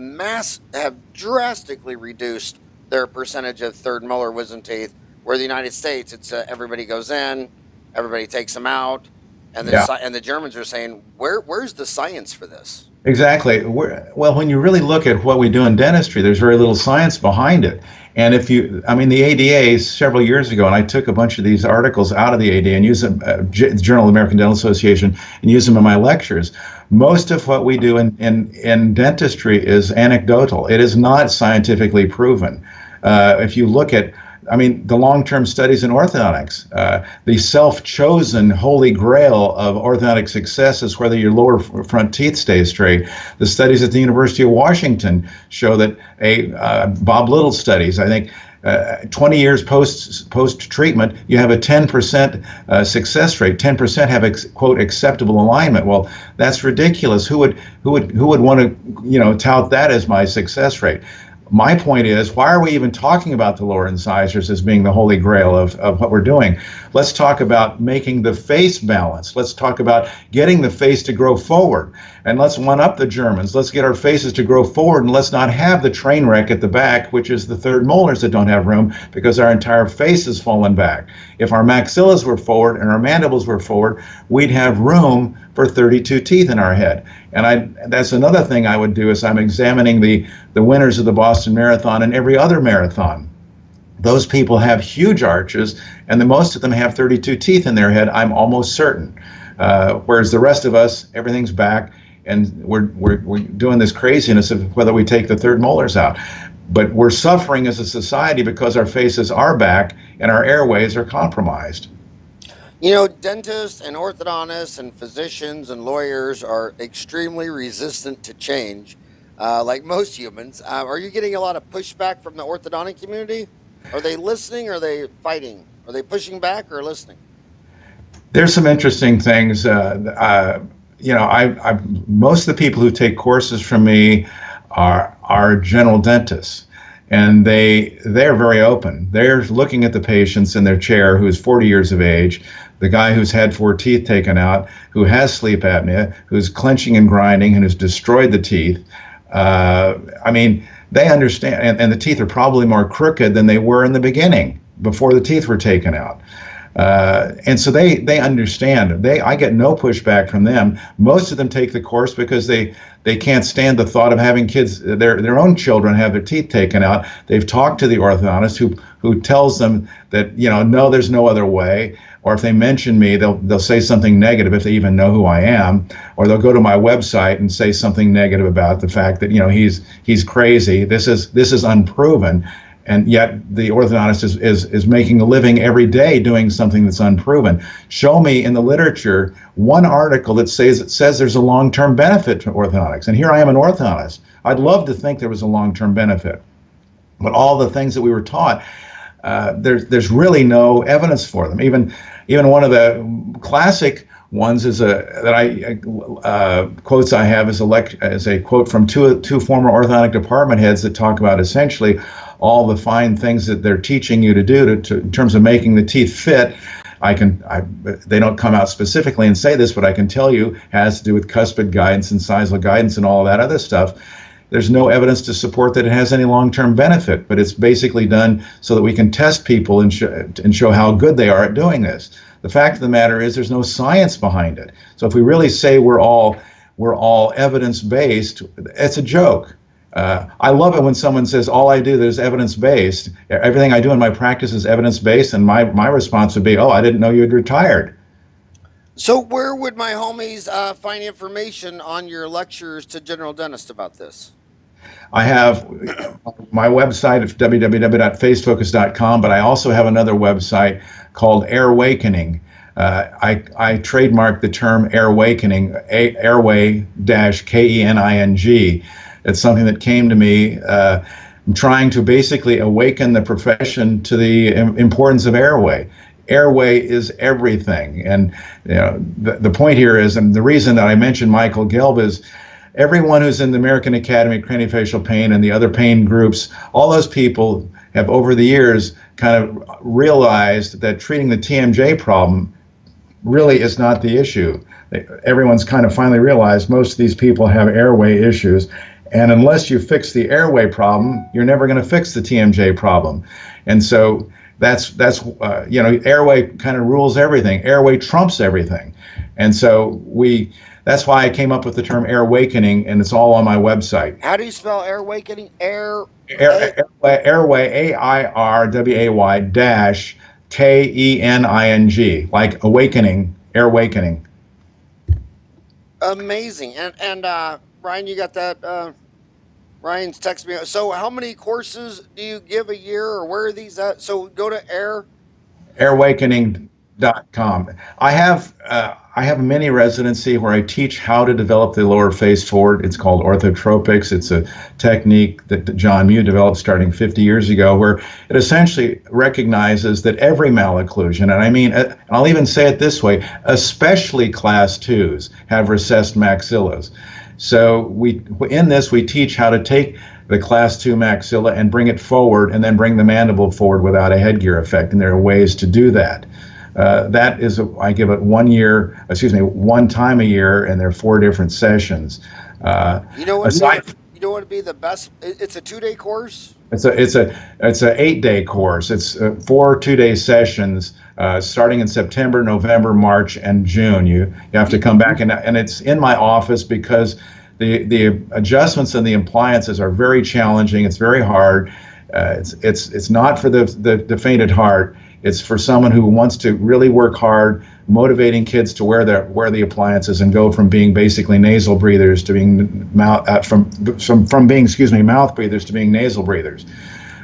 drastically reduced their percentage of third molar wisdom teeth, where the United States, it's everybody goes in, everybody takes them out. And the Germans are saying, where's the science for this? Exactly. Well, when you really look at what we do in dentistry, there's very little science behind it. And the ADA several years ago, and I took a bunch of these articles out of the ADA and used them, Journal of the American Dental Association, and used them in my lectures. Most of what we do in dentistry is anecdotal. It is not scientifically proven. If you look at the long-term studies in orthodontics, the self-chosen holy grail of orthodontic success is whether your lower front teeth stay straight. The studies at the University of Washington show that Bob Little studies, I think, 20 years post-treatment, you have a 10% success rate. 10% have quote acceptable alignment. Well, that's ridiculous. Who would want to tout that as my success rate? My point is, why are we even talking about the lower incisors as being the holy grail of what we're doing? Let's talk about making the face balanced. Let's talk about getting the face to grow forward. And let's one-up the Germans. Let's get our faces to grow forward, and let's not have the train wreck at the back, which is the third molars that don't have room because our entire face has fallen back. If our maxillas were forward and our mandibles were forward, we'd have room for 32 teeth in our head. And that's another thing I would do, is I'm examining the winners of the Boston Marathon and every other marathon. Those people have huge arches, and most of them have 32 teeth in their head, I'm almost certain. Whereas the rest of us, everything's back, and we're doing this craziness of whether we take the third molars out. But we're suffering as a society because our faces are back and our airways are compromised. Dentists and orthodontists and physicians and lawyers are extremely resistant to change, like most humans. Are you getting a lot of pushback from the orthodontic community? Are they listening, or are they fighting? Are they pushing back or listening? There's some interesting things. Most of the people who take courses from me are general dentists. And they're very open. They're looking at the patients in their chair who's 40 years of age, the guy who's had 4 teeth taken out, who has sleep apnea, who's clenching and grinding, and who's destroyed the teeth. They understand, and the teeth are probably more crooked than they were in the beginning, before the teeth were taken out. And so they understand. I get no pushback from them. Most of them take the course because they can't stand the thought of having kids, their own children, have their teeth taken out. They've talked to the orthodontist who tells them that, no, there's no other way. Or if they mention me, they'll say something negative, if they even know who I am. Or they'll go to my website and say something negative about the fact that, he's crazy. This is unproven. And yet the orthodontist is making a living every day doing something that's unproven. Show me in the literature one article that says there's a long-term benefit to orthodontics. And here I am, an orthodontist. I'd love to think there was a long-term benefit. But all the things that we were taught, there's really no evidence for them. Even one of the classic ones is quotes I have is a quote from two former orthodontic department heads that talk about essentially all the fine things that they're teaching you to do in terms of making the teeth fit. They don't come out specifically and say this, but I can tell you has to do with cuspid guidance and sizal guidance and all of that other stuff. There's no evidence to support that it has any long-term benefit, but it's basically done so that we can test people and show how good they are at doing this. The fact of the matter is there's no science behind it. So if we really say we're all evidence-based, it's a joke. I love it when someone says all I do is evidence-based. Everything I do in my practice is evidence-based, and my response would be, oh, I didn't know you had retired. So where would my homies find information on your lectures to general dentists about this? I have my website at www.facefocus.com, but I also have another website called Airwakening. I trademarked the term Airwakening, airway-kening. It's something that came to me. I'm trying to basically awaken the profession to the importance of airway. Airway is everything. And the point here is, and the reason that I mentioned Michael Gelb is, everyone who's in the American Academy of Craniofacial Pain and the other pain groups, all those people have over the years kind of realized that treating the TMJ problem really is not the issue. Everyone's kind of finally realized most of these people have airway issues. And unless you fix the airway problem, you're never going to fix the TMJ problem. And so that's airway kind of rules everything. Airway trumps everything. And so that's why I came up with the term Airwakening, and it's all on my website. How do you spell Airwakening? Airway, AIRWAY dash KENING, like awakening, Airwakening. Amazing. And Ryan, you got that? Ryan's texted me. So how many courses do you give a year, or where are these at? So go to airwakening.com. I have a mini residency where I teach how to develop the lower face forward. It's called orthotropics. It's a technique that John Mew developed starting 50 years ago, where it essentially recognizes that every malocclusion, and I mean, I'll even say it this way, especially class 2s have recessed maxillas. So in this we teach how to take the class 2 maxilla and bring it forward, and then bring the mandible forward without a headgear effect. And there are ways to do that. That is, I give it 1 time a year, and there are 4 different sessions. You know what would be the best? It's a 2-day course. It's a 8-day course. It's 4 2-day sessions, starting in September, November, March, and June. You have to come back, and it's in my office because the adjustments and the appliances are very challenging. It's very hard. It's not for the faint at heart. It's for someone who wants to really work hard, motivating kids to wear the appliances and go from being basically nasal breathers to being mouth breathers to being nasal breathers.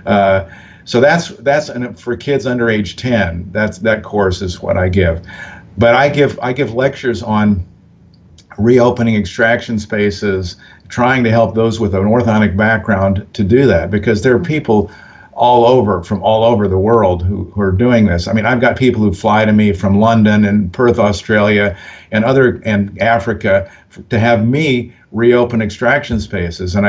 So that's for kids under age 10. That course is what I give. But I give lectures on reopening extraction spaces, trying to help those with an orthodontic background to do that, because there are people from all over the world who are doing this. I mean, I've got people who fly to me from London and Perth, Australia, and Africa to have me reopen extraction spaces. And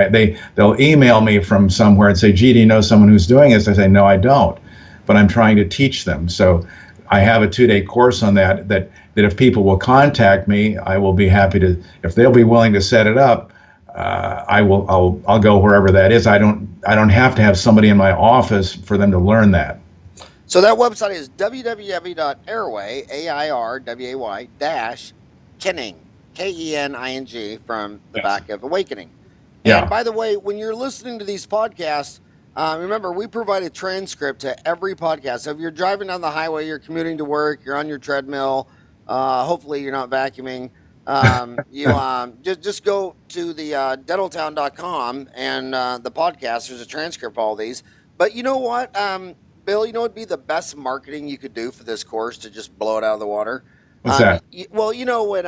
they'll email me from somewhere and say, "Gee, do you know someone who's doing this?" I say, "No, I don't, but I'm trying to teach them." So I have a 2-day course on that if people will contact me, I will be happy to, if they'll be willing to set it up. I'll go wherever that is. I don't have to have somebody in my office for them to learn that. So that website is www.airway, AIRWAY -Kening, KENING, from the back of Awakening. Yeah. And by the way, when you're listening to these podcasts, remember, we provide a transcript to every podcast. So if you're driving down the highway, you're commuting to work, you're on your treadmill, hopefully you're not vacuuming. Just go to the dentaltown.com and the podcast. There's a transcript of all these. But you know what, Bill? You know what would be the best marketing you could do for this course to just blow it out of the water? What's that? Well, you know when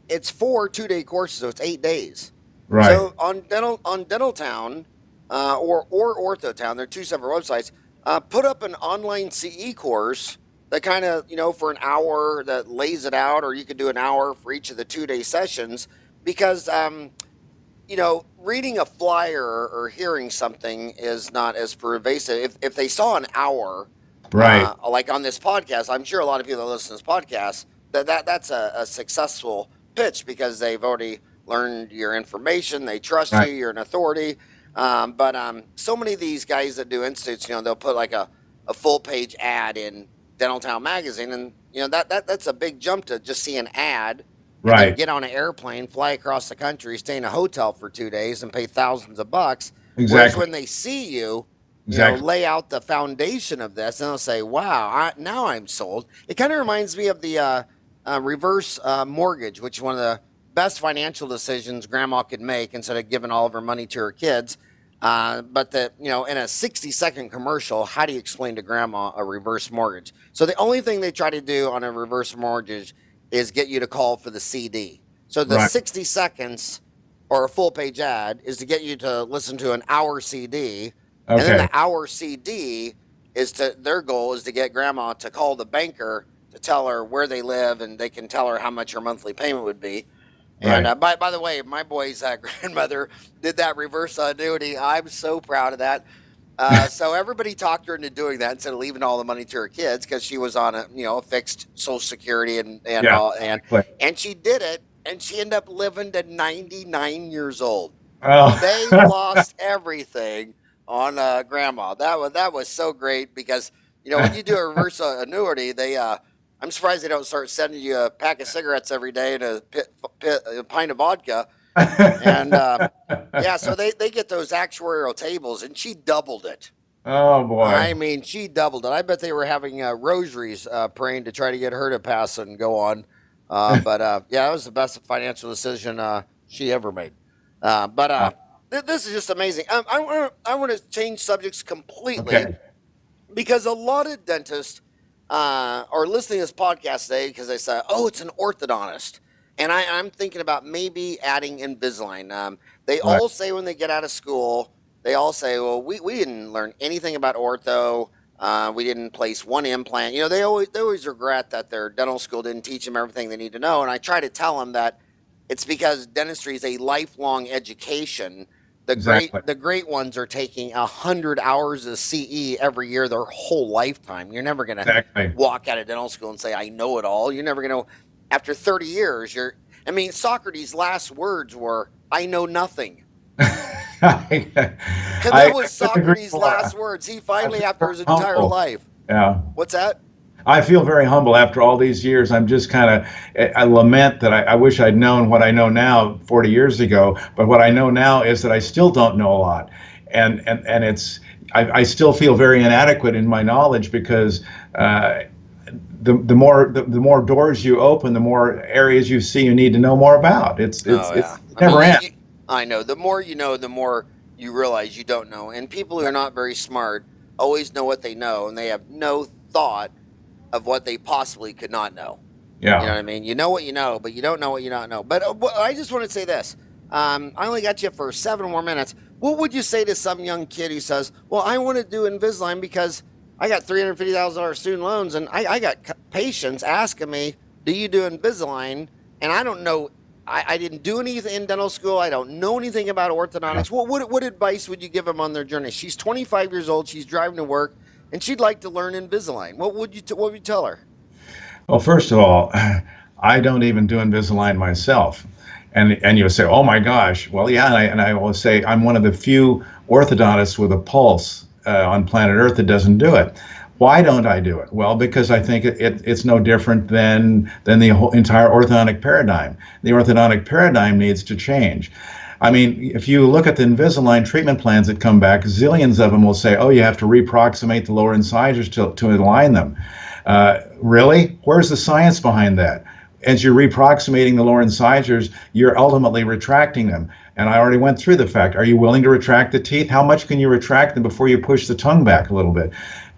it's 4 2-day courses, so it's 8 days. Right. So on Dentaltown or Orthotown, they're 2 separate websites. Put up an online CE course that kind of, for an hour that lays it out, or you could do an hour for each of the 2-day sessions, because, reading a flyer or hearing something is not as pervasive. If they saw an hour Right. Like on this podcast, I'm sure a lot of people that listen to this podcast, that's a successful pitch because they've already learned your information. They trust you. Right. You're an authority. But so many of these guys that do institutes, they'll put like a full page ad in Dental Town magazine, and that's a big jump to just see an ad and then Right. get on an airplane, fly across the country, stay in a hotel for 2 days, and pay thousands of bucks. Whereas Exactly. when they see you, Exactly. lay out the foundation of this, and they'll say, "Wow, now I'm sold." It kind of reminds me of the reverse mortgage, which is one of the best financial decisions grandma could make instead of giving all of her money to her kids. But in a 60-second commercial, how do you explain to grandma a reverse mortgage? So the only thing they try to do on a reverse mortgage is get you to call for the CD. So the Right. 60 seconds or a full page ad is to get you to listen to an hour CD. And then Okay. the hour CD their goal is to get grandma to call the banker to tell her where they live, and they can tell her how much her monthly payment would be. And Right. by the way, my boy's grandmother did that reverse annuity. I'm so proud of that. So everybody talked her into doing that instead of leaving all the money to her kids because she was on a fixed Social Security and Yeah. all, Exactly. and she did it, and she ended up living to 99 years old. Oh. They lost everything on grandma. That was so great because when you do a reverse annuity, I'm surprised they don't start sending you a pack of cigarettes every day and a pint of vodka. And yeah, so they get those actuarial tables, and she doubled it. Oh boy. I mean, she doubled it. I bet they were having rosaries praying to try to get her to pass and go on. But yeah, it was the best financial decision she ever made. But this is just amazing. I want to change subjects completely Okay. because a lot of dentists are listening to this podcast today because they say, "Oh, it's an orthodontist," and I'm thinking about maybe adding Invisalign. They Right. all say when they get out of school, they all say, "Well, we didn't learn anything about ortho. We didn't place one implant." They always regret that their dental school didn't teach them everything they need to know. And I try to tell them that it's because dentistry is a lifelong education. Exactly. The great ones are taking 100 hours of CE every year, their whole lifetime. You're never gonna Exactly. walk out of dental school and say, "I know it all." You're never gonna. After 30 years, Socrates' last words were, "I know nothing." And that was couldn't agree Socrates' more. last words. He finally, I after feel his entire humble. life. Yeah. What's that? I feel very humble after all these years. I'm just I lament that I wish I'd known what I know now 40 years ago. But what I know now is that I still don't know a lot. And I still feel very inadequate in my knowledge because the more doors you open, the more areas you see you need to know more about. It's never ends. I know. The more you know, the more you realize you don't know. And people who are not very smart always know what they know, and they have no thought of what they possibly could not know. Yeah. You know what I mean? You know what you know, but you don't know what you don't know. But I just want to say this. I only got you for 7 more minutes. What would you say to some young kid who says, "Well, I want to do Invisalign because I got $350,000 student loans, and I got patients asking me, 'Do you do Invisalign?' And I don't know. I didn't do anything in dental school. I don't know anything about orthodontics." What advice would you give them on their journey? She's 25 years old. She's driving to work, and she'd like to learn Invisalign. What would you tell her? Well, first of all, I don't even do Invisalign myself. And you'll say, "Oh my gosh." Well, yeah, and I will say I'm one of the few orthodontists with a pulse on planet Earth that doesn't do it. Why don't I do it? Well, because I think it's no different than the whole entire orthodontic paradigm. The orthodontic paradigm needs to change. I mean, if you look at the Invisalign treatment plans that come back, zillions of them will say, "Oh, you have to reproximate the lower incisors to align them." Really? Where's the science behind that? As you're reproximating the lower incisors, you're ultimately retracting them. And I already went through the fact. Are you willing to retract the teeth? How much can you retract them before you push the tongue back a little bit?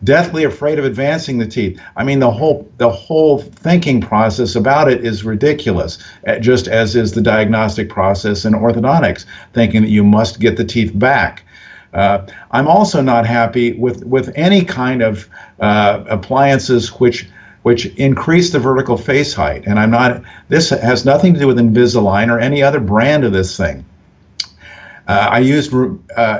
Deathly afraid of advancing the teeth. I mean, the whole thinking process about it is ridiculous, just as is the diagnostic process in orthodontics, thinking that you must get the teeth back. I'm also not happy with any kind of appliances which increase the vertical face height. And this has nothing to do with Invisalign or any other brand of this thing. I used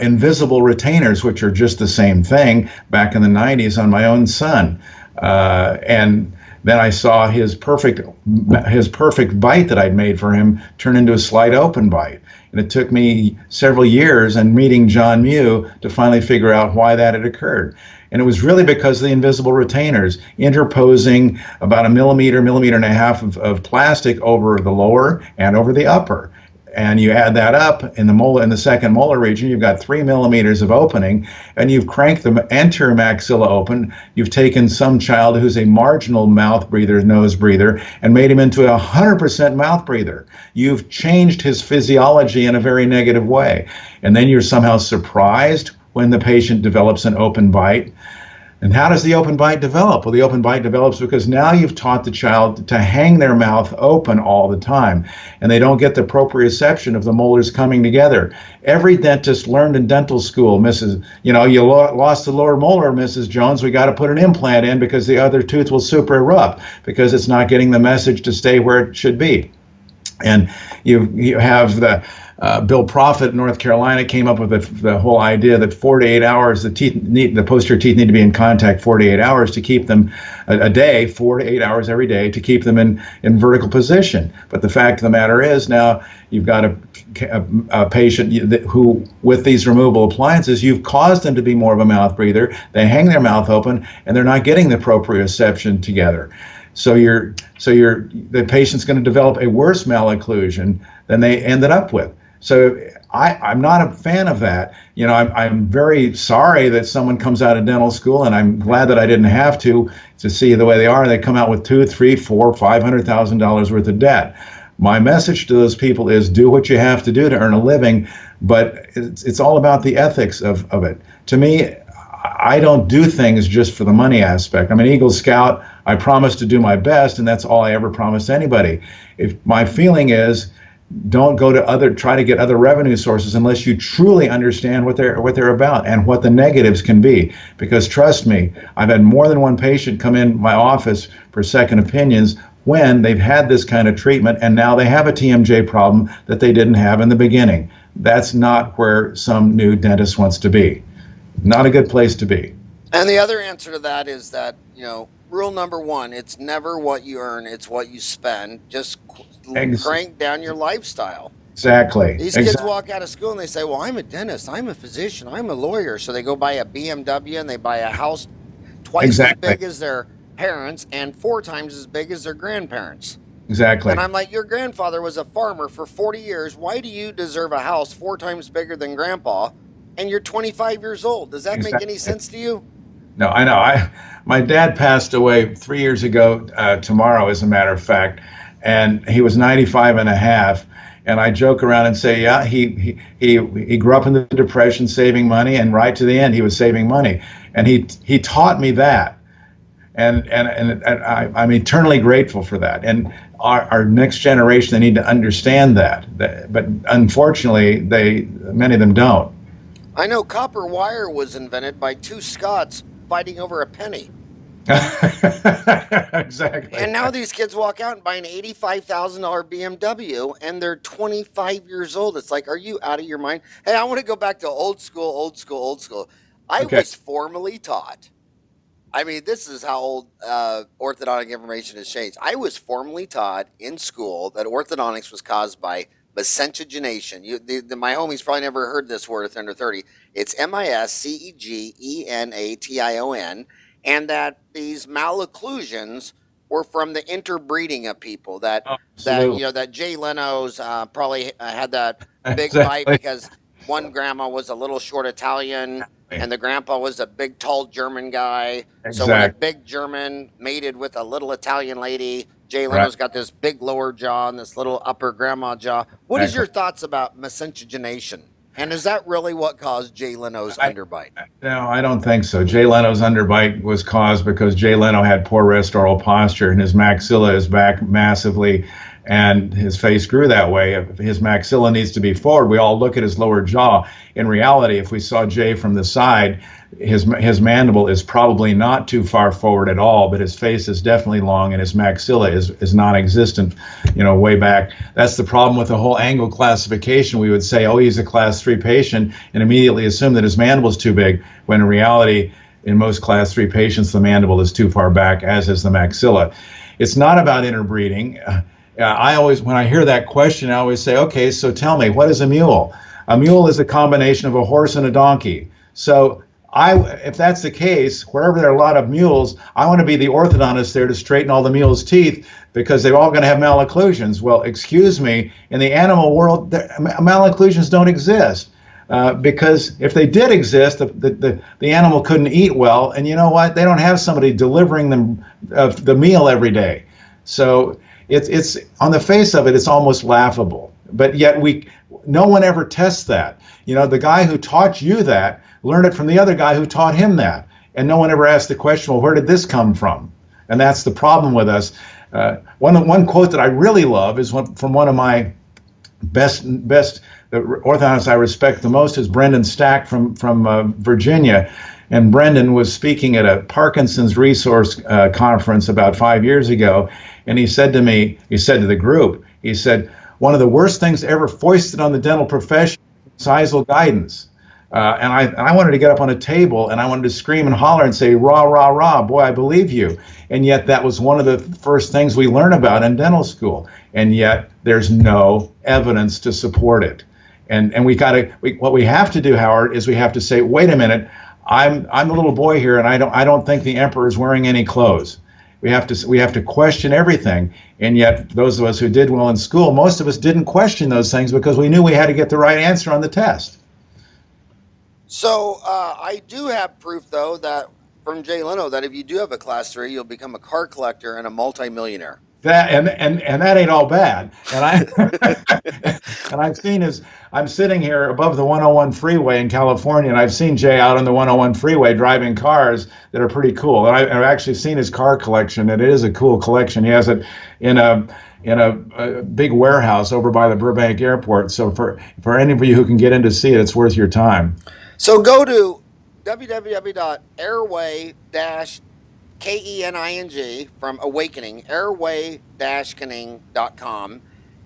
invisible retainers, which are just the same thing, back in the 90s on my own son. And then I saw his perfect bite that I'd made for him turn into a slight open bite. And it took me several years and meeting John Mew to finally figure out why that had occurred. And it was really because of the invisible retainers interposing about a millimeter and a half of plastic over the lower and over the upper. And you add that up in the second molar region, you've got 3 millimeters of opening, and you've cranked the anterior maxilla open. You've taken some child who's a marginal mouth breather, nose breather, and made him into a 100% mouth breather. You've changed his physiology in a very negative way. And then you're somehow surprised when the patient develops an open bite. And how does the open bite develop? Well, the open bite develops because now you've taught the child to hang their mouth open all the time, and they don't get the proprioception of the molars coming together. Every dentist learned in dental school, you lost the lower molar, Mrs. Jones, we got to put an implant in because the other tooth will super erupt because it's not getting the message to stay where it should be. And you have the Bill Prophet in North Carolina came up with the whole idea that 4 to 8 hours, the posterior teeth need to be in contact 4 to 8 hours to keep them a day, 4 to 8 hours every day to keep them in vertical position. But the fact of the matter is now you've got a patient who, with these removable appliances, you've caused them to be more of a mouth breather. They hang their mouth open and they're not getting the proprioception together. So the patient's going to develop a worse malocclusion than they ended up with. So I'm not a fan of that. I'm very sorry that someone comes out of dental school, and I'm glad that I didn't have to see the way they are. They come out with $200,000, $300,000, $400,000, $500,000 worth of debt. My message to those people is do what you have to do to earn a living, but it's all about the ethics of it. To me, I don't do things just for the money aspect. I'm an Eagle Scout. I promise to do my best, and that's all I ever promise anybody. If my feeling is, don't try to get other revenue sources unless you truly understand what they're about and what the negatives can be. Because trust me, I've had more than one patient come in my office for second opinions when they've had this kind of treatment and now they have a TMJ problem that they didn't have in the beginning. That's not where some new dentist wants to be. Not a good place to be. And the other answer to that is that, rule number one, it's never what you earn, it's what you spend. Just crank down your lifestyle. Exactly. These kids walk out of school and they say, well, I'm a dentist, I'm a physician, I'm a lawyer. So they go buy a BMW and they buy a house twice as big as their parents and 4 times as big as their grandparents. Exactly. And I'm like, your grandfather was a farmer for 40 years. Why do you deserve a house 4 times bigger than grandpa? And you're 25 years old. Does that make any sense to you? No, I know. My dad passed away 3 years ago tomorrow, as a matter of fact, and he was 95 and a half. And I joke around and say, yeah, he grew up in the Depression saving money, and right to the end he was saving money. And he taught me that. And I'm eternally grateful for that. And our next generation, they need to understand that. But unfortunately, many of them don't. I know copper wire was invented by 2 Scots fighting over a penny. Exactly. And now these kids walk out and buy an $85,000 BMW and they're 25 years old. It's like, are you out of your mind? Hey, I want to go back to old school. I was formally taught. I mean, this is how old orthodontic information has changed. I was formally taught in school that orthodontics was caused by miscegenation. My homies probably never heard this word if they're under 30. It's miscegenation, and that these malocclusions were from the interbreeding of people. That Jay Leno's probably had that big bite because one grandma was a little short Italian and the grandpa was a big tall German guy. So when a big German mated with a little Italian lady, Jay Leno's got this big lower jaw and this little upper grandma jaw. What is your thoughts about miscegenation? And is that really what caused Jay Leno's underbite? No, I don't think so. Jay Leno's underbite was caused because Jay Leno had poor rest oral posture and his maxilla is back massively. and his face grew that way. If his maxilla needs to be forward, we all look at his lower jaw. In reality, if we saw Jay from the side, his mandible is probably not too far forward at all, but his face is definitely long, and his maxilla is non-existent, way back. That's the problem with the whole angle classification. We would say, oh, he's a class 3 patient, and immediately assume that his mandible is too big, when in reality, in most class 3 patients, the mandible is too far back, as is the maxilla. It's not about interbreeding. When I hear that question, I always say, okay, so tell me, what is a mule? A mule is a combination of a horse and a donkey. So if that's the case, wherever there are a lot of mules, I want to be the orthodontist there to straighten all the mules' teeth, because they're all going to have malocclusions. Well, excuse me, in the animal world, malocclusions don't exist. Because if they did exist, the animal couldn't eat well, and you know what? They don't have somebody delivering them the meal every day. So it's on the face of it, it's almost laughable. But yet no one ever tests that. The guy who taught you that learned it from the other guy who taught him that, and no one ever asked the question, well, where did this come from? And that's the problem with us. One quote that I really love is from one of my best the orthodontist I respect the most is Brendan Stack from Virginia. And Brendan was speaking at a Parkinson's resource conference about 5 years ago. And he said to the group, he said, one of the worst things ever foisted on the dental profession is sizal guidance. And I wanted to get up on a table and I wanted to scream and holler and say, rah, rah, rah, boy, I believe you. And yet that was one of the first things we learn about in dental school. And yet there's no evidence to support it. And what we have to do, Howard, is we have to say, wait a minute, I'm a little boy here, and I don't think the emperor is wearing any clothes. We have to question everything. And yet those of us who did well in school, most of us didn't question those things because we knew we had to get the right answer on the test. So I do have proof, though, that from Jay Leno, that if you do have a class 3, you'll become a car collector and a multimillionaire. That and that ain't all bad. And I've seen I'm sitting here above the 101 freeway in California, and I've seen Jay out on the 101 freeway driving cars that are pretty cool. And I've actually seen his car collection, and it is a cool collection. He has it in a big warehouse over by the Burbank airport. So for any of you who can get in to see it, it's worth your time. So go to www.airway-kening from Awakening, airway-kening.com.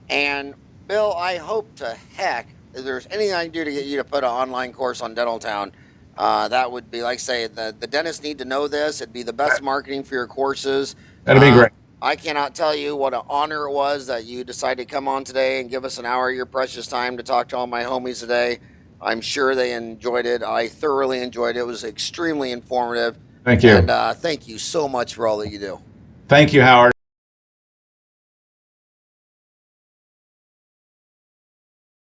And Bill, I hope to heck if there's anything I can do to get you to put an online course on Dentaltown, that would be, like say, the dentists need to know this. It'd be the best marketing for your courses. That'd be great. I cannot tell you what an honor it was that you decided to come on today and give us an hour of your precious time to talk to all my homies today. I'm sure they enjoyed it. I thoroughly enjoyed it. It was extremely informative. Thank you. And thank you so much for all that you do. Thank you, Howard.